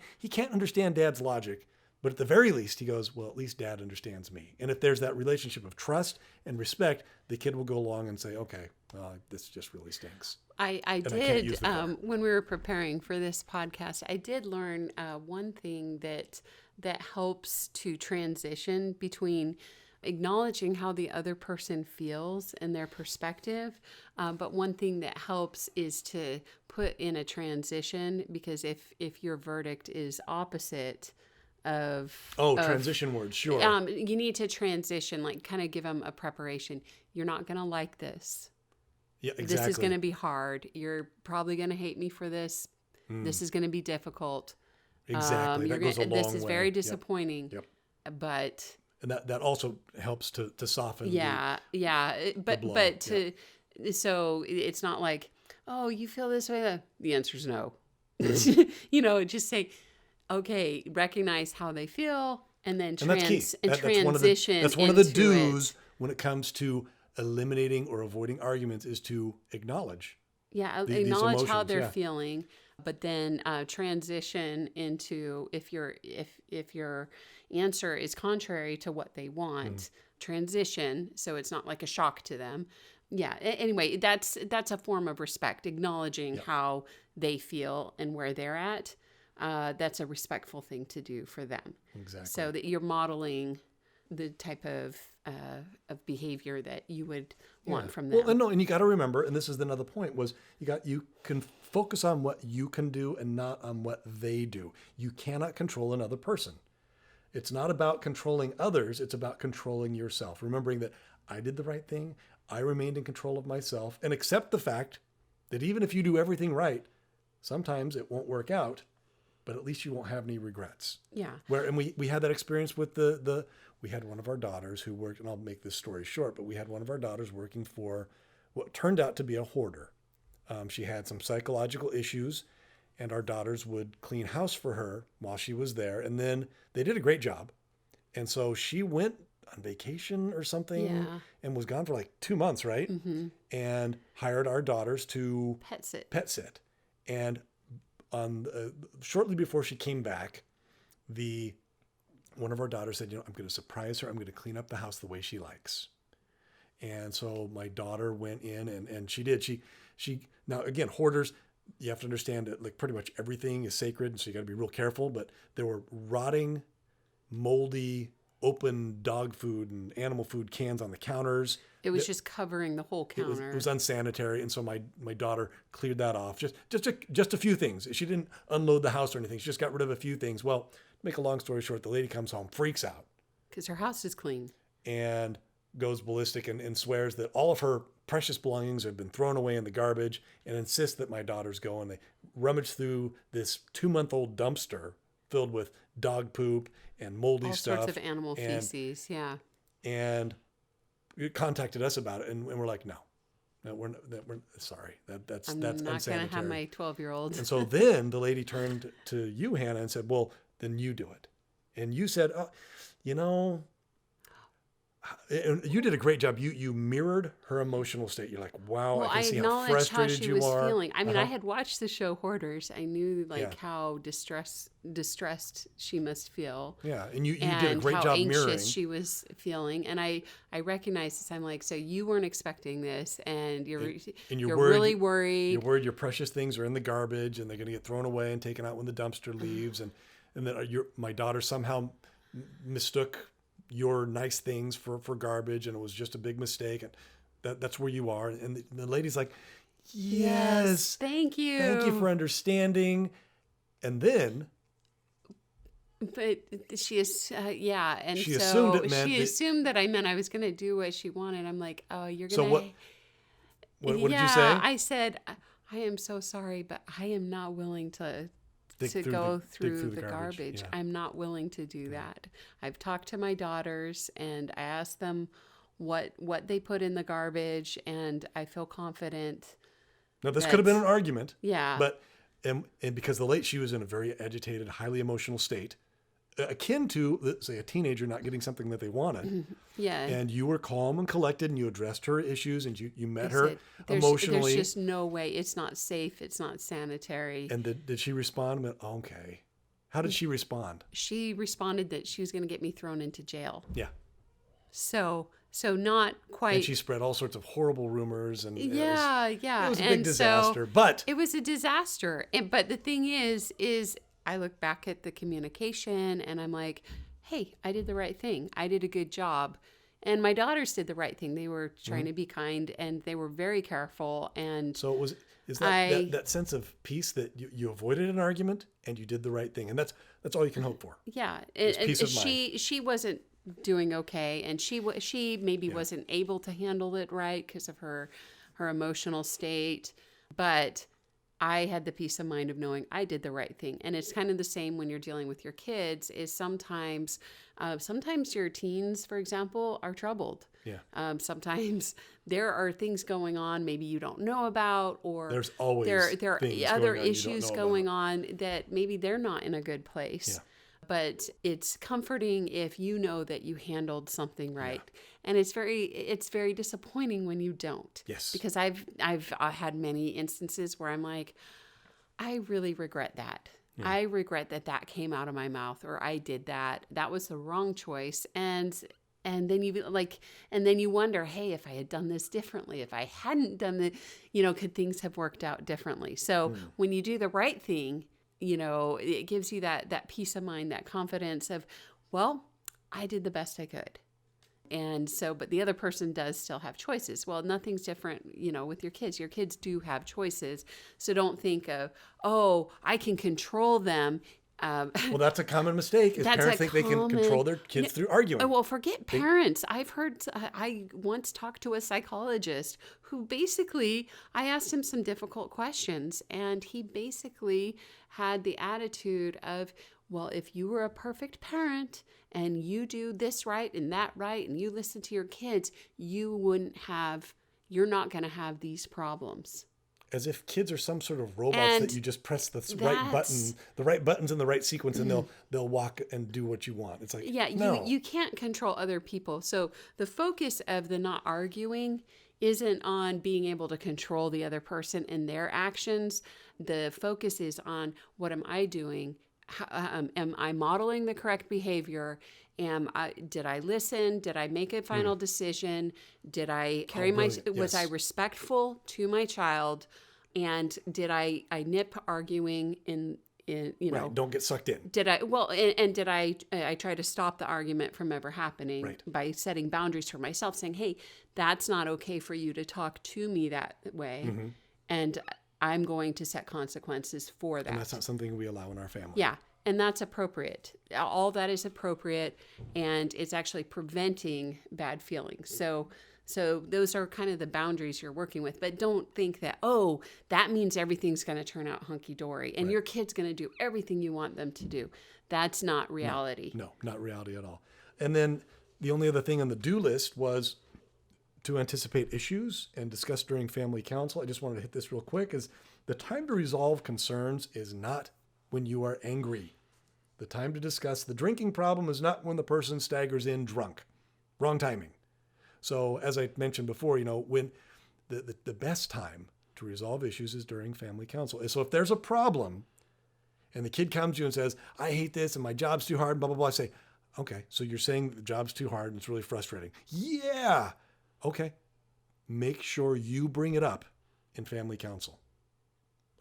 understand dad's logic. But at the very least, he goes, well, at least dad understands me. And if there's that relationship of trust and respect, the kid will go along and say, okay, well, this just really stinks. I did, when we were preparing for this podcast, I did learn one thing that helps to transition between acknowledging how the other person feels and their perspective. But one thing that helps is to put in a transition, because if your verdict is opposite of transition words, sure. You need to transition, like kind of give them a preparation. You're not going to like this. Yeah, exactly. This is going to be hard. You're probably going to hate me for this. This is going to be difficult. Exactly. That goes a long way. This is very disappointing. Yep. But and that also helps to soften. So it's not like, oh, you feel this way. The answer is no. Just say, okay, recognize how they feel, and then transition. That's one of the do's when it comes to eliminating or avoiding arguments, is to acknowledge. Yeah, acknowledge how they're feeling, but then transition into, if your answer is contrary to what they want, transition so it's not like a shock to them. Yeah. Anyway, that's a form of respect, acknowledging how they feel and where they're at. That's a respectful thing to do for them. Exactly. So that you're modeling the type of behavior that you would want from them. Well, and you got to remember, and this is another point, was you can focus on what you can do and not on what they do. You cannot control another person. It's not about controlling others. It's about controlling yourself. Remembering that I did the right thing. I remained in control of myself, and accept the fact that even if you do everything right, sometimes it won't work out, but at least you won't have any regrets. Yeah. And we had that experience with we had one of our daughters who worked, and I'll make this story short, but we had one of our daughters working for what turned out to be a hoarder. She had some psychological issues, and our daughters would clean house for her while she was there. And then they did a great job. And so she went on vacation or something and was gone for like 2 months, right? Mm-hmm. And hired our daughters to pet sit. And shortly before she came back, one of our daughters said, I'm going to surprise her. I'm going to clean up the house the way she likes. And so my daughter went in and she did. She now, again, hoarders, you have to understand that like pretty much everything is sacred. And so you got to be real careful, but there were rotting, moldy, open dog food and animal food cans on the counters. It was just covering the whole counter. It was unsanitary. And so my daughter cleared that off. Just a few things. She didn't unload the house or anything. She just got rid of a few things. Well, make a long story short, the lady comes home, freaks out. Because her house is clean. And goes ballistic and swears that all of her precious belongings have been thrown away in the garbage, and insists that my daughters go and they rummage through this 2-month-old dumpster filled with dog poop and moldy All stuff. sorts of animal and, feces. Yeah. And it contacted us about it, and we're like, no, we're sorry. That's I'm not unsanitary. going to have my 12-year-old. And so then the lady turned to you, Hannah, and said, well, then you do it. And you said, you know, and you did a great job. You mirrored her emotional state. You're like, wow, Well, I can see how acknowledged frustrated how she you was are. feeling. I mean, I had watched the show Hoarders. I knew how distressed she must feel. Yeah, and you and did a great how job anxious mirroring. she was feeling. And I recognized this. I'm like, so you weren't expecting this, and you're worried, really worried. You're worried your precious things are in the garbage and they're going to get thrown away and taken out when the dumpster leaves, and that my daughter somehow mistook your nice things for garbage, and it was just a big mistake, and that's where you are. And the lady's like, yes, thank you for understanding. And then but she is and she so assumed it meant she assumed that I meant I was going to do what she wanted. I'm like, oh, you're going to. So what did you say? I said, I am so sorry, but I am not willing to go through the garbage. Yeah. I'm not willing to do that. I've talked to my daughters and I asked them what they put in the garbage, and I feel confident. Now this could have been an argument. Yeah. But and because she was in a very agitated, highly emotional state, akin to, say, a teenager not getting something that they wanted. Yeah. And you were calm and collected, and you addressed her issues, and you met her emotionally. There's just no way. It's not safe. It's not sanitary. And did she respond? Okay. How did she respond? She responded that she was going to get me thrown into jail. Yeah. So not quite. And she spread all sorts of horrible rumors. And It was a big disaster. But it was a disaster. But the thing is I look back at the communication and I'm like, hey, I did the right thing. I did a good job. And my daughters did the right thing. They were trying to be kind, and they were very careful. And so is that sense of peace that you avoided an argument and you did the right thing, and that's all you can hope for. Yeah, peace of mind. She wasn't doing okay, and she maybe wasn't able to handle it right because of her emotional state, but I had the peace of mind of knowing I did the right thing. And it's kind of the same when you're dealing with your kids. Is sometimes your teens, for example, are troubled. Yeah. Sometimes there are things going on maybe you don't know about, or there's always there are things other going on issues going on that maybe they're not in a good place. Yeah. But it's comforting if you know that you handled something right. Yeah. And it's very disappointing when you don't. Yes. Because I've had many instances where I'm like, I really regret that. Yeah. I regret that came out of my mouth, or I did that. That was the wrong choice. And then you wonder, hey, if I had done this differently, if I hadn't done could things have worked out differently? So when you do the right thing, it gives you that peace of mind, that confidence of, well, I did the best I could. And so, but the other person does still have choices. Well, nothing's different, with your kids. Your kids do have choices. So don't think of, oh, I can control them. Well, that's a common mistake. Is parents think they can control their kids through arguing. Well, forget parents. I've heard. I once talked to a psychologist who basically, I asked him some difficult questions, and he basically had the attitude of, well, if you were a perfect parent and you do this right and that right, and you listen to your kids, you're not going to have these problems. As if kids are some sort of robots that you just press the right buttons in the right sequence, and they'll walk and do what you want. It's like, no. You can't control other people. So the focus of the not arguing isn't on being able to control the other person and their actions. The focus is on, what am I doing? Am I modeling the correct behavior? Did I listen? Did I make a final decision? Did I carry was I respectful to my child? And did I nip arguing in right, don't get sucked in. Did I did I try to stop the argument from ever happening by setting boundaries for myself, saying, hey, that's not okay for you to talk to me that way. And I'm going to set consequences for that. And that's not something we allow in our family. Yeah. And that's appropriate. All that is appropriate, and it's actually preventing bad feelings. So So those are kind of the boundaries you're working with. But don't think that, oh, that means everything's going to turn out hunky-dory and your kid's going to do everything you want them to do. That's not reality. No, not reality at all. And then the only other thing on the do list was to anticipate issues and discuss during family council. I just wanted to hit this real quick, is the time to resolve concerns is not when you are angry. The time to discuss the drinking problem is not when the person staggers in drunk. Wrong timing. So as I mentioned before, when the best time to resolve issues is during family council. So if there's a problem and the kid comes to you and says, I hate this and my job's too hard, blah, blah, blah, I say, okay, so you're saying the job's too hard and it's really frustrating. Yeah. Okay. Make sure you bring it up in family council.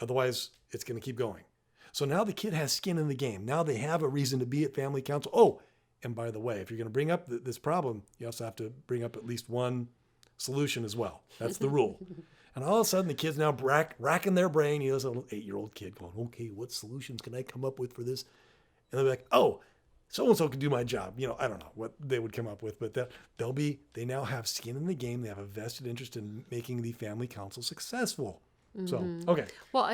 Otherwise, it's going to keep going. So now the kid has skin in the game. Now they have a reason to be at family council. Oh, and by the way, if you're going to bring up this problem, you also have to bring up at least one solution as well. That's the rule. And all of a sudden, the kid's now racking their brain. He has a little 8-year-old kid going, okay, what solutions can I come up with for this? And they'll be like, oh, so-and-so can do my job. I don't know what they would come up with, but they now have skin in the game. They have a vested interest in making the family council successful. So, okay. Well,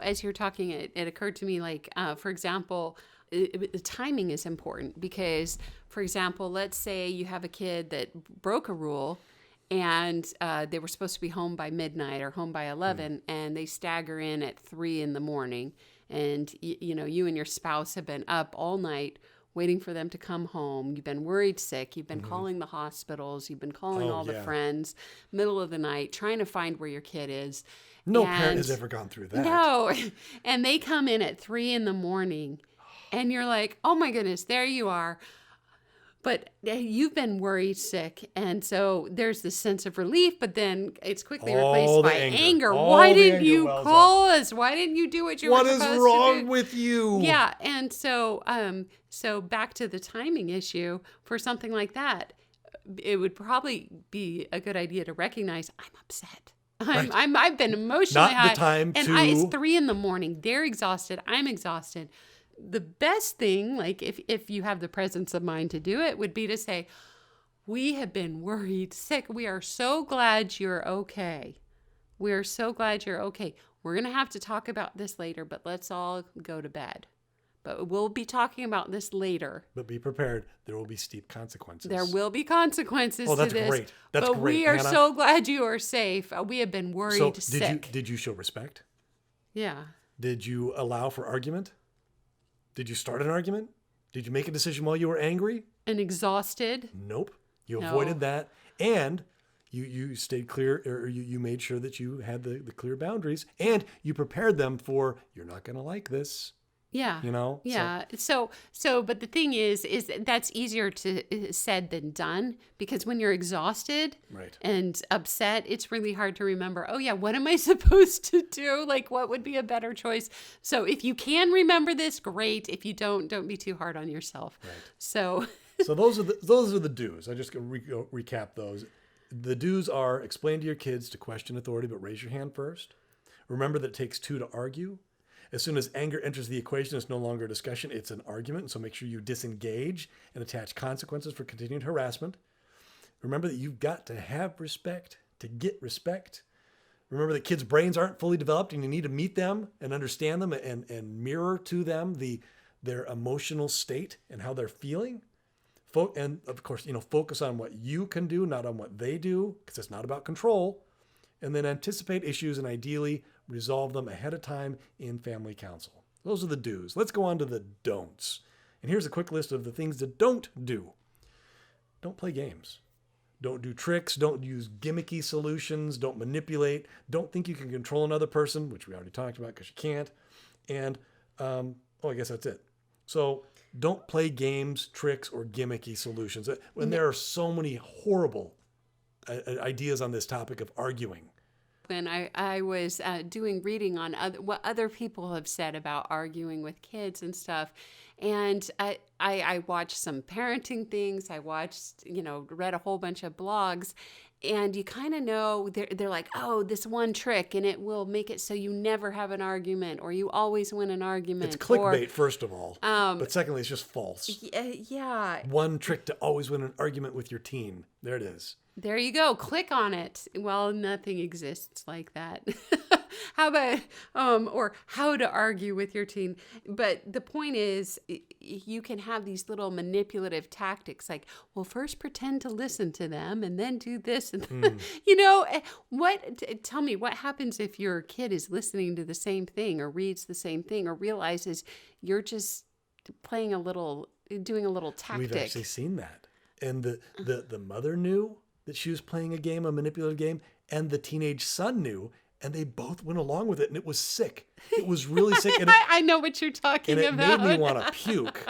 as you're talking, it occurred to me, like, for example, the timing is important because, for example, let's say you have a kid that broke a rule and they were supposed to be home by midnight or home by 11 and they stagger in at 3 a.m. and, you and your spouse have been up all night waiting for them to come home. You've been worried sick. You've been calling the hospitals. You've been calling all the friends, middle of the night, trying to find where your kid is. No parent has ever gone through that. No. And they come in at 3 a.m. and you're like, oh my goodness, there you are. But you've been worried sick. And so there's this sense of relief, but then it's quickly replaced by anger. Why didn't you call us? Why didn't you do what you were supposed to do? What is wrong with you? Yeah. And so back to the timing issue for something like that, it would probably be a good idea to recognize I'm upset. I've been emotionally high. Not the time and to... it's 3 a.m. They're exhausted. I'm exhausted. The best thing, like if you have the presence of mind to do it, would be to say, we have been worried sick. We are so glad you're okay. We are so glad you're okay. We're going to have to talk about this later, but let's all go to bed. But we'll be talking about this later. But be prepared. There will be steep consequences. There will be consequences to this. Oh, that's great. That's but great, we are Hannah. so glad you are safe. We have been worried sick. Did you show respect? Yeah. Did you allow for argument? Did you start an argument? Did you make a decision while you were angry? And exhausted? Nope. You avoided that. And you stayed clear, or you made sure that you had the clear boundaries, and you prepared them for, you're not going to like this. Yeah. Yeah. So, but the thing is that's easier said than done, because when you're exhausted and upset, it's really hard to remember, oh yeah, what am I supposed to do? Like, what would be a better choice? So if you can remember this, great. If you don't be too hard on yourself. Right. So those are the do's. I just go recap those. The do's are: explain to your kids to question authority, but raise your hand first. Remember that it takes 2 to argue. As soon as anger enters the equation, it's no longer a discussion, it's an argument. So make sure you disengage and attach consequences for continued harassment. Remember that you've got to have respect to get respect. Remember that kids' brains aren't fully developed and you need to meet them and understand them and mirror to them their emotional state and how they're feeling. And of course, focus on what you can do, not on what they do, because it's not about control. And then anticipate issues and ideally resolve them ahead of time in family council. Those are the do's. Let's go on to the don'ts. And here's a quick list of the things that don't do. Don't play games. Don't do tricks. Don't use gimmicky solutions. Don't manipulate. Don't think you can control another person, which we already talked about because you can't. And, I guess that's it. So don't play games, tricks, or gimmicky solutions. When there are so many horrible ideas on this topic of arguing. When I was doing reading on what other people have said about arguing with kids and stuff, and I watched some parenting things. I watched, read a whole bunch of blogs, and you kind of know they're like, oh, this one trick, and it will make it so you never have an argument, or you always win an argument. It's clickbait, first of all, but secondly, it's just false. Yeah. One trick to always win an argument with your teen. There it is. There you go. Click on it. Well, nothing exists like that. How about, or how to argue with your teen? But the point is, you can have these little manipulative tactics like, well, first pretend to listen to them and then do this. And, tell me, what happens if your kid is listening to the same thing or reads the same thing or realizes you're just doing a little tactic? We've actually seen that. And the mother knew that she was playing a game, a manipulative game, and the teenage son knew, and they both went along with it, and it was sick. It was really sick. And I know what you're talking about. And it made me want to puke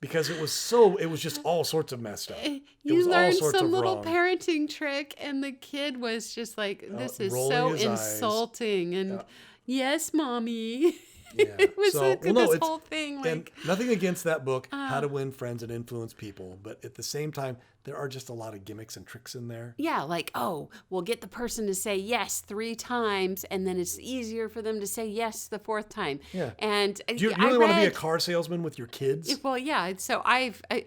because it was just all sorts of messed up. You learned some little parenting trick, and the kid was just like, this is so insulting. And yes, mommy. Yeah. It was this whole thing. Like, and nothing against that book, How to Win Friends and Influence People. But at the same time, there are just a lot of gimmicks and tricks in there. Yeah, like, we'll get the person to say yes 3 times, and then it's easier for them to say yes the 4th time. Yeah. And do you really want to be a car salesman with your kids? Well, yeah. So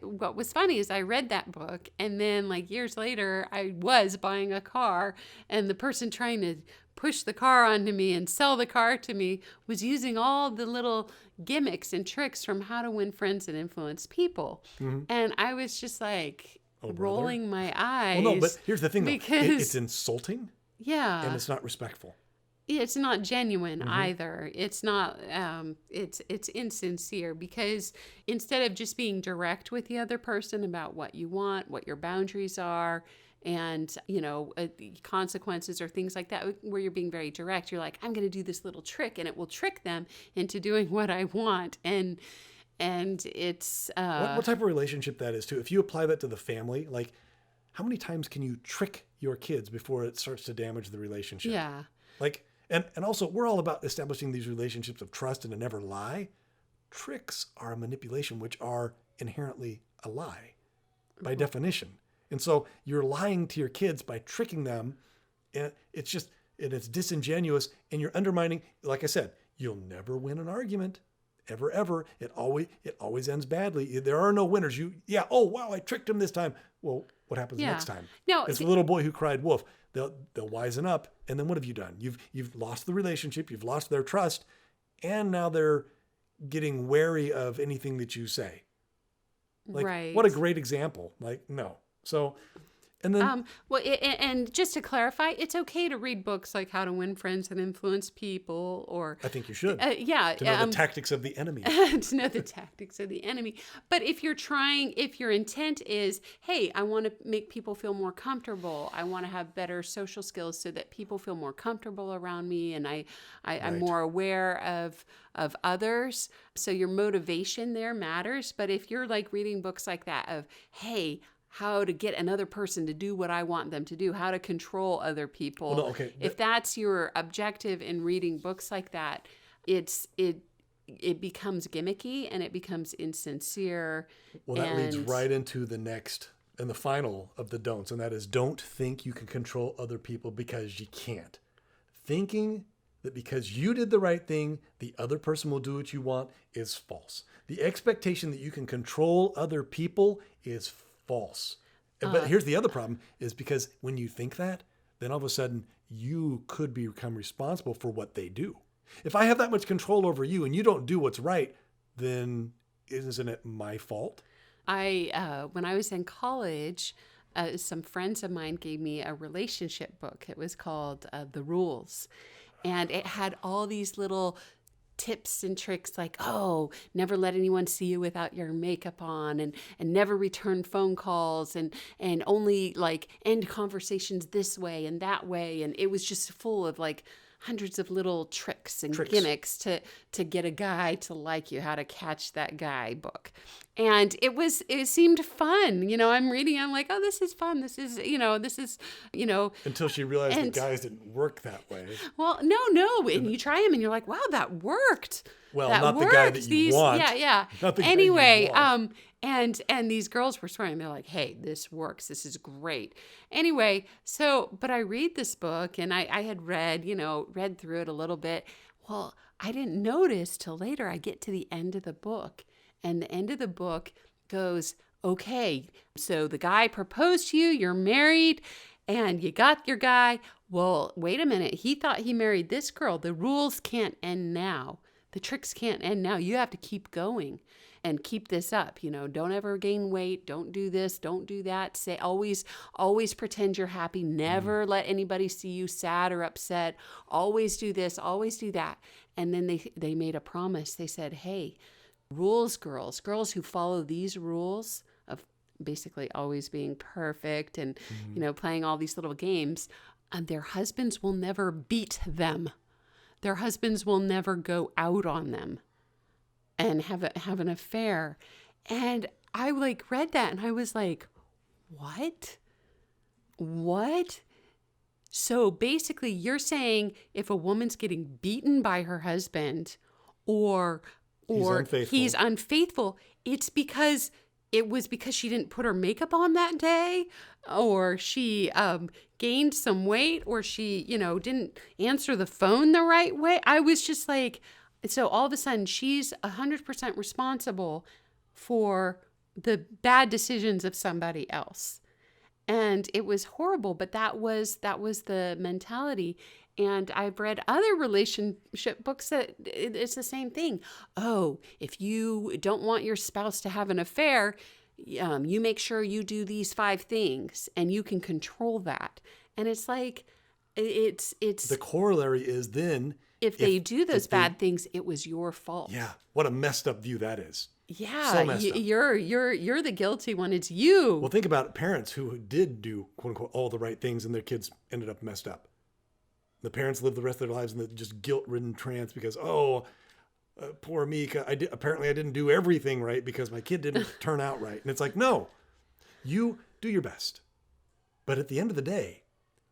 what was funny is I read that book, and then like years later, I was buying a car, and the person trying to push the car onto me and sell the car to me was using all the little gimmicks and tricks from How to Win Friends and Influence People. Mm-hmm. And I was just like rolling my eyes. Well, no, but here's the thing, because it's insulting. Yeah. And it's not respectful. It's not genuine either. It's not, it's insincere, because instead of just being direct with the other person about what you want, what your boundaries are, and, consequences or things like that, where you're being very direct, you're like, I'm going to do this little trick, and it will trick them into doing what I want. And it's... what type of relationship that is, too? If you apply that to the family, like, how many times can you trick your kids before it starts to damage the relationship? Yeah. Like, and also, we're all about establishing these relationships of trust and to never lie. Tricks are a manipulation, which are inherently a lie by definition. And so you're lying to your kids by tricking them, and it's disingenuous, and you're undermining, like I said, you'll never win an argument. Ever, ever. It always ends badly. There are no winners. I tricked him this time. Well, what happens next time? No, it's the little boy who cried wolf. They'll wisen up, and then what have you done? You've lost the relationship, you've lost their trust, and now they're getting wary of anything that you say. Like, right. What a great example. Like, no. So, and then... and just to clarify, it's okay to read books like How to Win Friends and Influence People, or... I think you should. To know the tactics of the enemy. To know the tactics of the enemy. But if your intent is, hey, I want to make people feel more comfortable, I want to have better social skills so that people feel more comfortable around me, and I'm more aware of others. So your motivation there matters. But if you're like reading books like that of, hey, how to get another person to do what I want them to do, how to control other people. Well, no, okay. If that's your objective in reading books like that, it becomes gimmicky and it becomes insincere. Well, that leads right into the next and the final of the don'ts, and that is, don't think you can control other people because you can't. Thinking that because you did the right thing, the other person will do what you want is false. The expectation that you can control other people is false. But here's the other problem, is because when you think that, then all of a sudden you could become responsible for what they do. If I have that much control over you and you don't do what's right, then isn't it my fault? When I was in college, some friends of mine gave me a relationship book. It was called The Rules. And it had all these little tips and tricks like, never let anyone see you without your makeup on, and never return phone calls, and only like end conversations this way and that way. And it was just full of like hundreds of little tricks and gimmicks to get a guy to like you, how to catch that guy book. And it seemed fun. I'm reading, I'm like, this is fun. This is. Until she realized that guys didn't work that way. Well, no. And you try them and you're like, wow, that worked. Well, not the guy that you want. Yeah. Not the anyway, guy you want. And these girls were swearing. They're like, hey, this works. This is great. Anyway, but I read this book, and I had read through it a little bit. Well, I didn't notice till later. I get to the end of the book, and the end of the book goes, Okay, so the guy proposed to you, you're married, and you got your guy. Well, wait a minute. He thought he married this girl. The rules can't end now. The tricks can't end now. You have to keep going and keep this up. Don't ever gain weight. Don't do this. Don't do that. Say always pretend you're happy. Never let anybody see you sad or upset. Always do this. Always do that. And then they made a promise. They said, hey, girls who follow these rules of basically always being perfect and, playing all these little games, and their husbands will never beat them. Their husbands will never go out on them and have an affair. And I read that and I was like, what? So basically you're saying if a woman's getting beaten by her husband or he's unfaithful, it's because she didn't put her makeup on that day, or she gained some weight, or she, didn't answer the phone the right way. I was just like, so all of a sudden she's 100% responsible for the bad decisions of somebody else. And it was horrible, but that was the mentality. And I've read other relationship books that it's the same thing. Oh, if you don't want your spouse to have an affair, you make sure you do these 5 things and you can control that. And it's like, it's the corollary is then if they do those bad things, it was your fault. Yeah. What a messed up view that is. Yeah, so messed up. You're the guilty one. It's you. Well, think about parents who did do, quote unquote, all the right things and their kids ended up messed up. The parents live the rest of their lives in the just guilt-ridden trance because, poor me. Apparently I didn't do everything right because my kid didn't turn out right. And it's like, no, you do your best. But at the end of the day,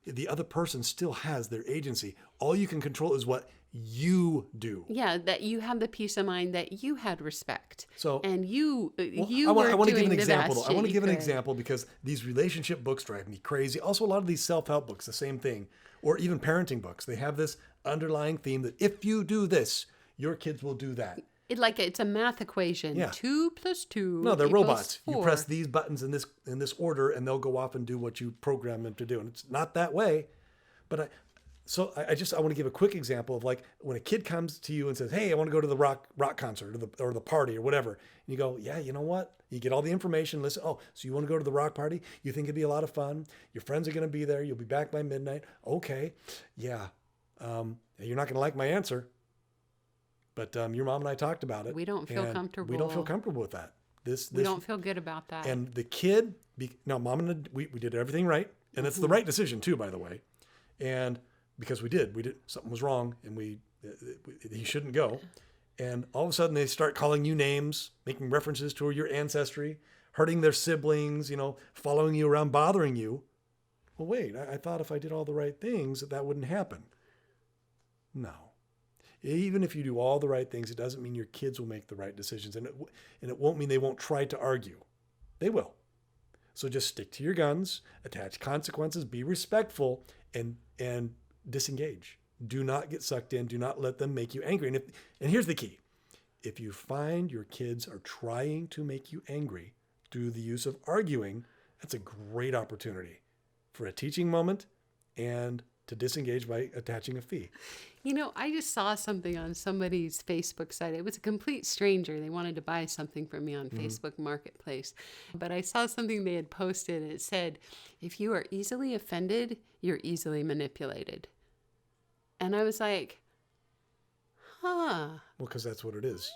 the other person still has their agency. All you can control is what you do. Yeah, that you have the peace of mind that you had respect. So, and I want to give an example. I want to give an example because these relationship books drive me crazy. Also, a lot of these self-help books, the same thing, or even parenting books. They have this underlying theme that if you do this, your kids will do that. It's a math equation. Yeah. 2 + 2. No, they're robots. 4. You press these buttons in this order, and they'll go off and do what you program them to do. And it's not that way. But I want to give a quick example of when a kid comes to you and says, "Hey, I want to go to the rock concert or the party or whatever," and you go, "Yeah, you know what?" You get all the information. Listen, so you want to go to the rock party? You think it'd be a lot of fun? Your friends are going to be there. You'll be back by midnight. Okay, yeah. You're not going to like my answer. But your mom and I talked about it. We don't feel comfortable. We don't feel comfortable with that. We don't feel good about that. And the kid, mom and we did everything right. And it's the right decision too, by the way. And because we did, something was wrong and he shouldn't go. And all of a sudden they start calling you names, making references to your ancestry, hurting their siblings, following you around, bothering you. Well, wait, I thought if I did all the right things, that wouldn't happen. No. Even if you do all the right things, it doesn't mean your kids will make the right decisions. And it won't mean they won't try to argue. They will. So just stick to your guns, attach consequences, be respectful, and disengage. Do not get sucked in. Do not let them make you angry. And here's the key. If you find your kids are trying to make you angry through the use of arguing, that's a great opportunity for a teaching moment and to disengage by attaching a fee. I just saw something on somebody's Facebook site. It was a complete stranger. They wanted to buy something from me on Facebook Marketplace. But I saw something they had posted. And it said, if you are easily offended, you're easily manipulated. And I was like, huh. Well, because that's what it is.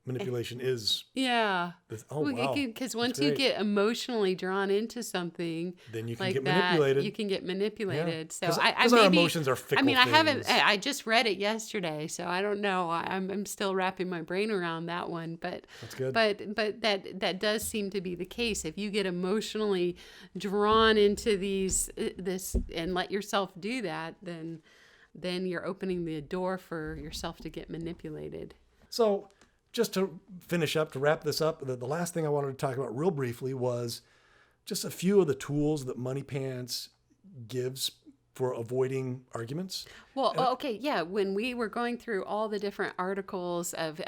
Manipulation is. Yeah. Wow. Because once you get emotionally drawn into something, then you can get manipulated. You can get manipulated. Yeah. So Because our emotions are fickle things. I haven't. I just read it yesterday, so I don't know. I'm still wrapping my brain around that one. But that's good. But that does seem to be the case. If you get emotionally drawn into this and let yourself do that, then you're opening the door for yourself to get manipulated. So, just to finish up, to wrap this up, the last thing I wanted to talk about real briefly was just a few of the tools that Moneypants gives for avoiding arguments. Well, okay, yeah. When we were going through all the different articles of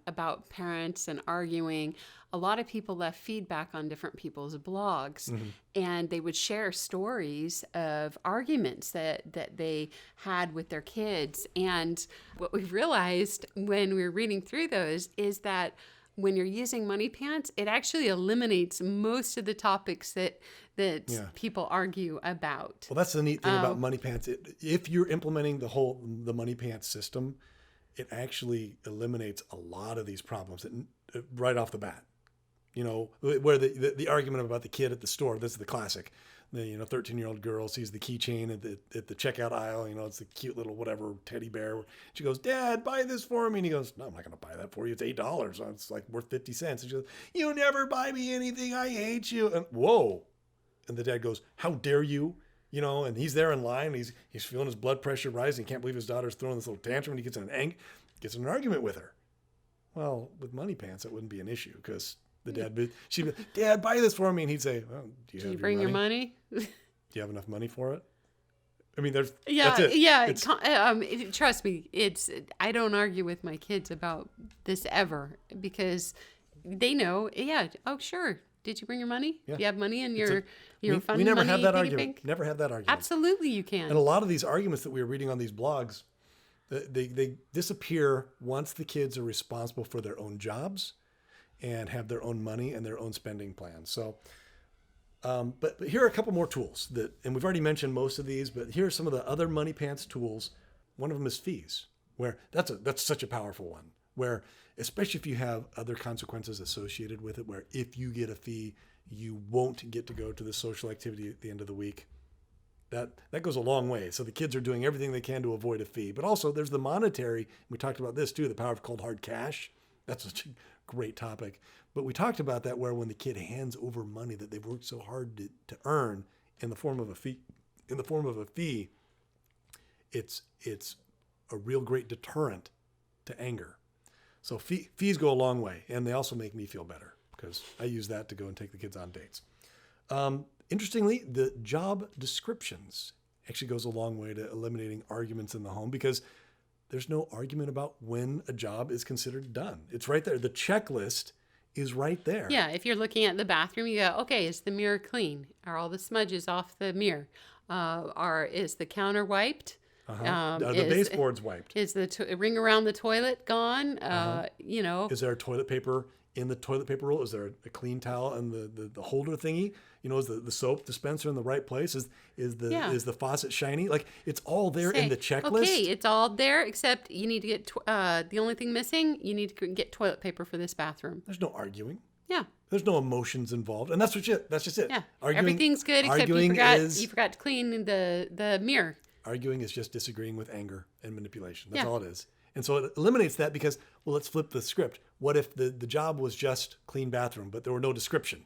about parents and arguing, a lot of people left feedback on different people's blogs, and they would share stories of arguments that they had with their kids. And what we realized when we were reading through those is that when you're using Moneypants, it actually eliminates most of the topics that people argue about. Well, that's the neat thing about Moneypants. If you're implementing the Moneypants system, it actually eliminates a lot of these problems right off the bat. You know, where the argument about the kid at the store, this is the classic. The 13-year-old girl sees the keychain at the checkout aisle. You know, it's the cute little whatever teddy bear. She goes, "Dad, buy this for me." And he goes, "No, I'm not going to buy that for you. It's $8. It's like worth 50 cents." And she goes, "You never buy me anything. I hate you." And whoa. And the dad goes, "How dare you?" You know, and he's there in line. He's feeling his blood pressure rising. He can't believe his daughter's throwing this little tantrum. And he gets in an argument with her. Well, with Moneypants, that wouldn't be an issue because she'd be, "Dad, buy this for me." And he'd say, "Well, do you bring your money? Do you have enough money for it?" I mean, that's it. Yeah. Trust me, I don't argue with my kids about this ever because they know. Yeah. Oh, sure. Did you bring your money? Yeah. Do you have money in your fund? We never money have that piggy argument. bank? Never have that argument. Absolutely, you can. And a lot of these arguments that we were reading on these blogs, they disappear once the kids are responsible for their own jobs and have their own money and their own spending plans. So, but here are a couple more tools and we've already mentioned most of these, but here are some of the other Moneypants tools. One of them is fees, where that's such a powerful one, where especially if you have other consequences associated with it, where if you get a fee, you won't get to go to the social activity at the end of the week. That goes a long way. So the kids are doing everything they can to avoid a fee, but also there's the monetary. We talked about this too, the power of cold hard cash. That's such a great topic. But we talked about that where when the kid hands over money that they've worked so hard to earn in the form of a fee, it's a real great deterrent to anger. So fees go a long way, and they also make me feel better because I use that to go and take the kids on dates. Interestingly, the job descriptions actually goes a long way to eliminating arguments in the home because there's no argument about when a job is considered done. It's right there. The checklist is right there. Yeah, if you're looking at the bathroom, you go, okay, is the mirror clean? Are all the smudges off the mirror? Is the counter wiped? Are the baseboards wiped? Is the ring around the toilet gone? Is there toilet paper in the toilet paper roll? Is there a clean towel and the holder thingy? You know, is the soap dispenser in the right place? Is the faucet shiny? Like it's all there in the checklist. Okay, it's all there except you need to get the only thing missing. You need to get toilet paper for this bathroom. There's no arguing. Yeah. There's no emotions involved, and that's just it. Yeah. Everything's good except you forgot to clean the mirror. Arguing is just disagreeing with anger and manipulation. That's all it is. And so it eliminates that because, well, let's flip the script. What if the job was just clean bathroom, but there were no description?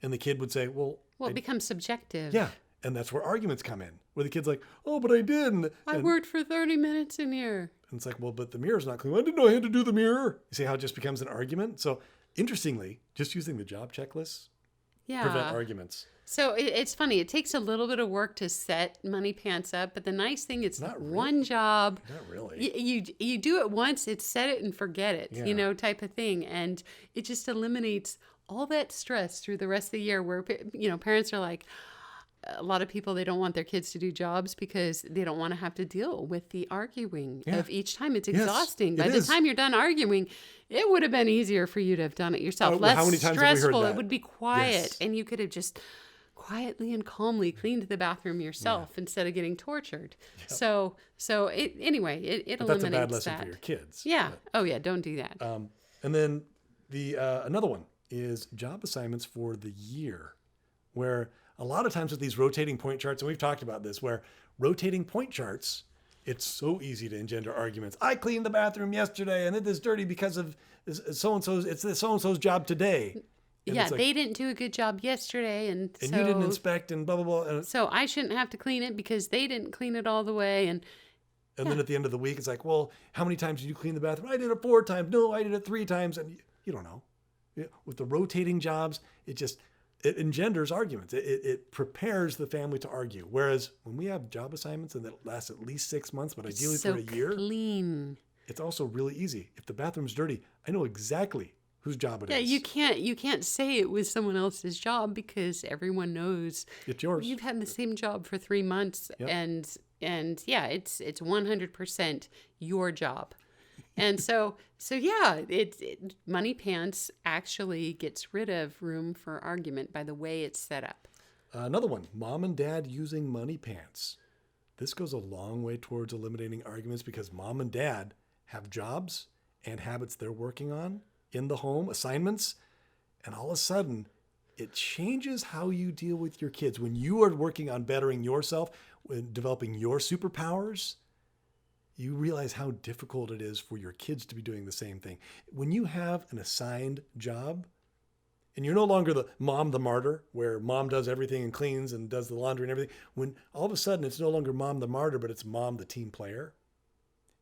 And the kid would say, well, it becomes subjective. Yeah. And that's where arguments come in, where the kid's like, "Oh, but I did. I worked for 30 minutes in here." And it's like, well, but the mirror's not clean. I didn't know I had to do the mirror. You see how it just becomes an argument? So interestingly, just using the job checklists prevent arguments. So it's funny. It takes a little bit of work to set Moneypants up, but the nice thing is one job. Not really. You do it once, it's set it and forget it, type of thing. And it just eliminates all that stress through the rest of the year where, parents are like, a lot of people, they don't want their kids to do jobs because they don't want to have to deal with the arguing of each time. It's exhausting. By the time you're done arguing, it would have been easier for you to have done it yourself. Less how many times stressful. Have we heard that? It would be quiet and you could have just quietly and calmly cleaned the bathroom yourself instead of getting tortured. Yep. So it eliminates that. That's a bad lesson for your kids. Yeah. Don't do that. And then the another one is job assignments for the year, where a lot of times with these rotating point charts, and we've talked about this, where rotating point charts, it's so easy to engender arguments. I cleaned the bathroom yesterday and it is dirty because of so-and-so's, it's the so-and-so's job today. And they didn't do a good job yesterday. And you didn't inspect and blah, blah, blah. So I shouldn't have to clean it because they didn't clean it all the way. And then at the end of the week, it's like, well, how many times did you clean the bathroom? I did it 4 times. No, I did it 3 times. And you don't know. With the rotating jobs, it engenders arguments. It prepares the family to argue. Whereas when we have job assignments and that last at least 6 months, but ideally so for a year, clean. it's also really easy. If the bathroom's dirty, I know exactly whose job it Yeah, is. you can't say it was someone else's job because everyone knows It's yours. you've had the same job for 3 months, Yep. and yeah, it's 100% your job. And so yeah, Money Pants actually gets rid of room for argument by the way it's set up. Another one, mom and dad using money pants. This goes a long way towards eliminating arguments because mom and dad have jobs and habits they're working on in the home, assignments, and all of a sudden it changes how you deal with your kids. When you are working on bettering yourself, when developing your superpowers, you realize how difficult it is for your kids to be doing the same thing. When you have an assigned job, and you're no longer the mom, the martyr, where mom does everything and cleans and does the laundry and everything. When all of a sudden it's no longer mom, the martyr, but it's mom, the team player.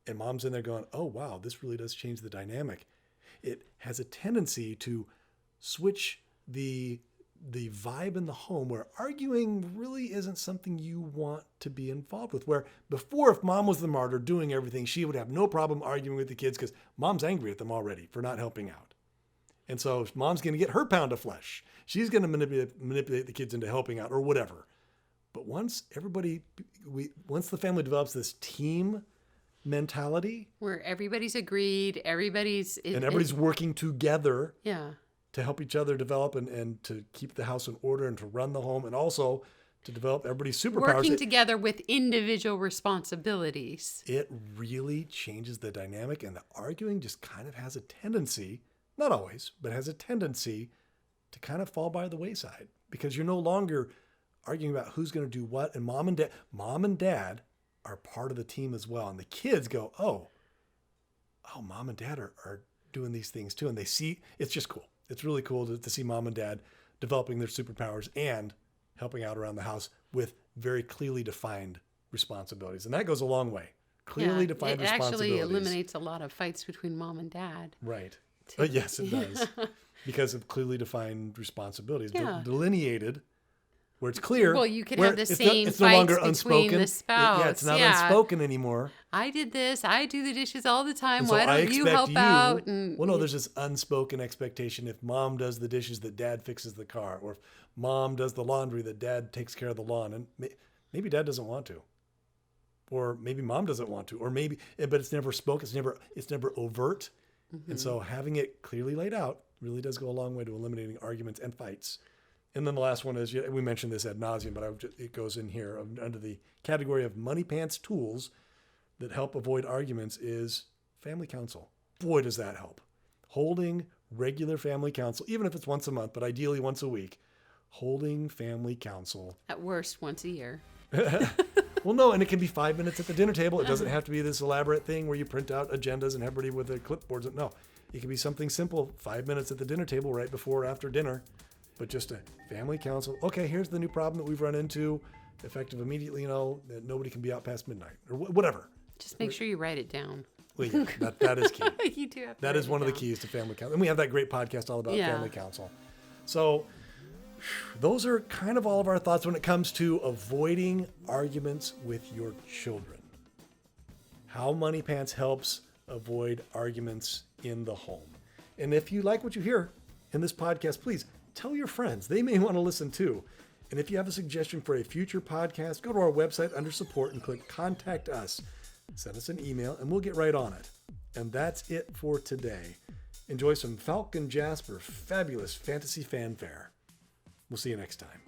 And mom's in there going, oh, wow, this really does change the dynamic. It has a tendency to switch the vibe in the home where arguing really isn't something you want to be involved with. Where before, if mom was the martyr doing everything, she would have no problem arguing with the kids because mom's angry at them already for not helping out. And so mom's going to get her pound of flesh. She's going to manipulate the kids into helping out or whatever. But once the family develops this team mentality, Where everybody's agreed, everybody's working together yeah. to help each other develop and to keep the house in order and to run the home and also to develop everybody's superpowers. Working together with individual responsibilities. It really changes the dynamic, and the arguing just kind of has a tendency, not always, but has a tendency to kind of fall by the wayside because you're no longer arguing about who's going to do what. And mom and dad are part of the team as well. And the kids go, oh, mom and dad are doing these things too. And they see, it's just cool. It's really cool to see mom and dad developing their superpowers and helping out around the house with very clearly defined responsibilities. And that goes a long way. Clearly defined responsibilities. It actually eliminates a lot of fights between mom and dad. Right. But yes, it does. Because of clearly defined responsibilities. Yeah. Delineated, where it's clear. Well, you could where have the it's same it's no fights longer between unspoken. the spouse. It's not unspoken anymore. I did this. I do the dishes all the time. And so Why I don't you expect help out? And, well, no, there's this unspoken expectation. If mom does the dishes, that dad fixes the car. Or if mom does the laundry, that dad takes care of the lawn. And maybe dad doesn't want to. Or maybe mom doesn't want to. Or maybe, but it's never spoken. It's never overt. Mm-hmm. And so having it clearly laid out really does go a long way to eliminating arguments and fights. And then the last one is, we mentioned this ad nauseum, but it goes in here under the category of money pants tools that help avoid arguments is family council. Boy, does that help. Holding regular family council, even if it's once a month, but ideally once a week, holding family council. At worst, once a year. Well, no, and it can be 5 minutes at the dinner table. It doesn't have to be this elaborate thing where you print out agendas and everybody with their clipboards. No, it can be something simple, 5 minutes at the dinner table right before or after dinner, but just a family council. Okay, here's the new problem that we've run into, effective immediately, that nobody can be out past midnight or whatever. Just make sure you write it down. Well, yeah, that is key. You do have to That is one of the keys to family council. And we have that great podcast all about family council. So those are kind of all of our thoughts when it comes to avoiding arguments with your children. How Money Pants helps avoid arguments in the home. And if you like what you hear in this podcast, please tell your friends. They may want to listen too. And if you have a suggestion for a future podcast, go to our website under support and click Contact Us. Send us an email and we'll get right on it. And that's it for today. Enjoy some Falcon Jasper fabulous fantasy fanfare. We'll see you next time.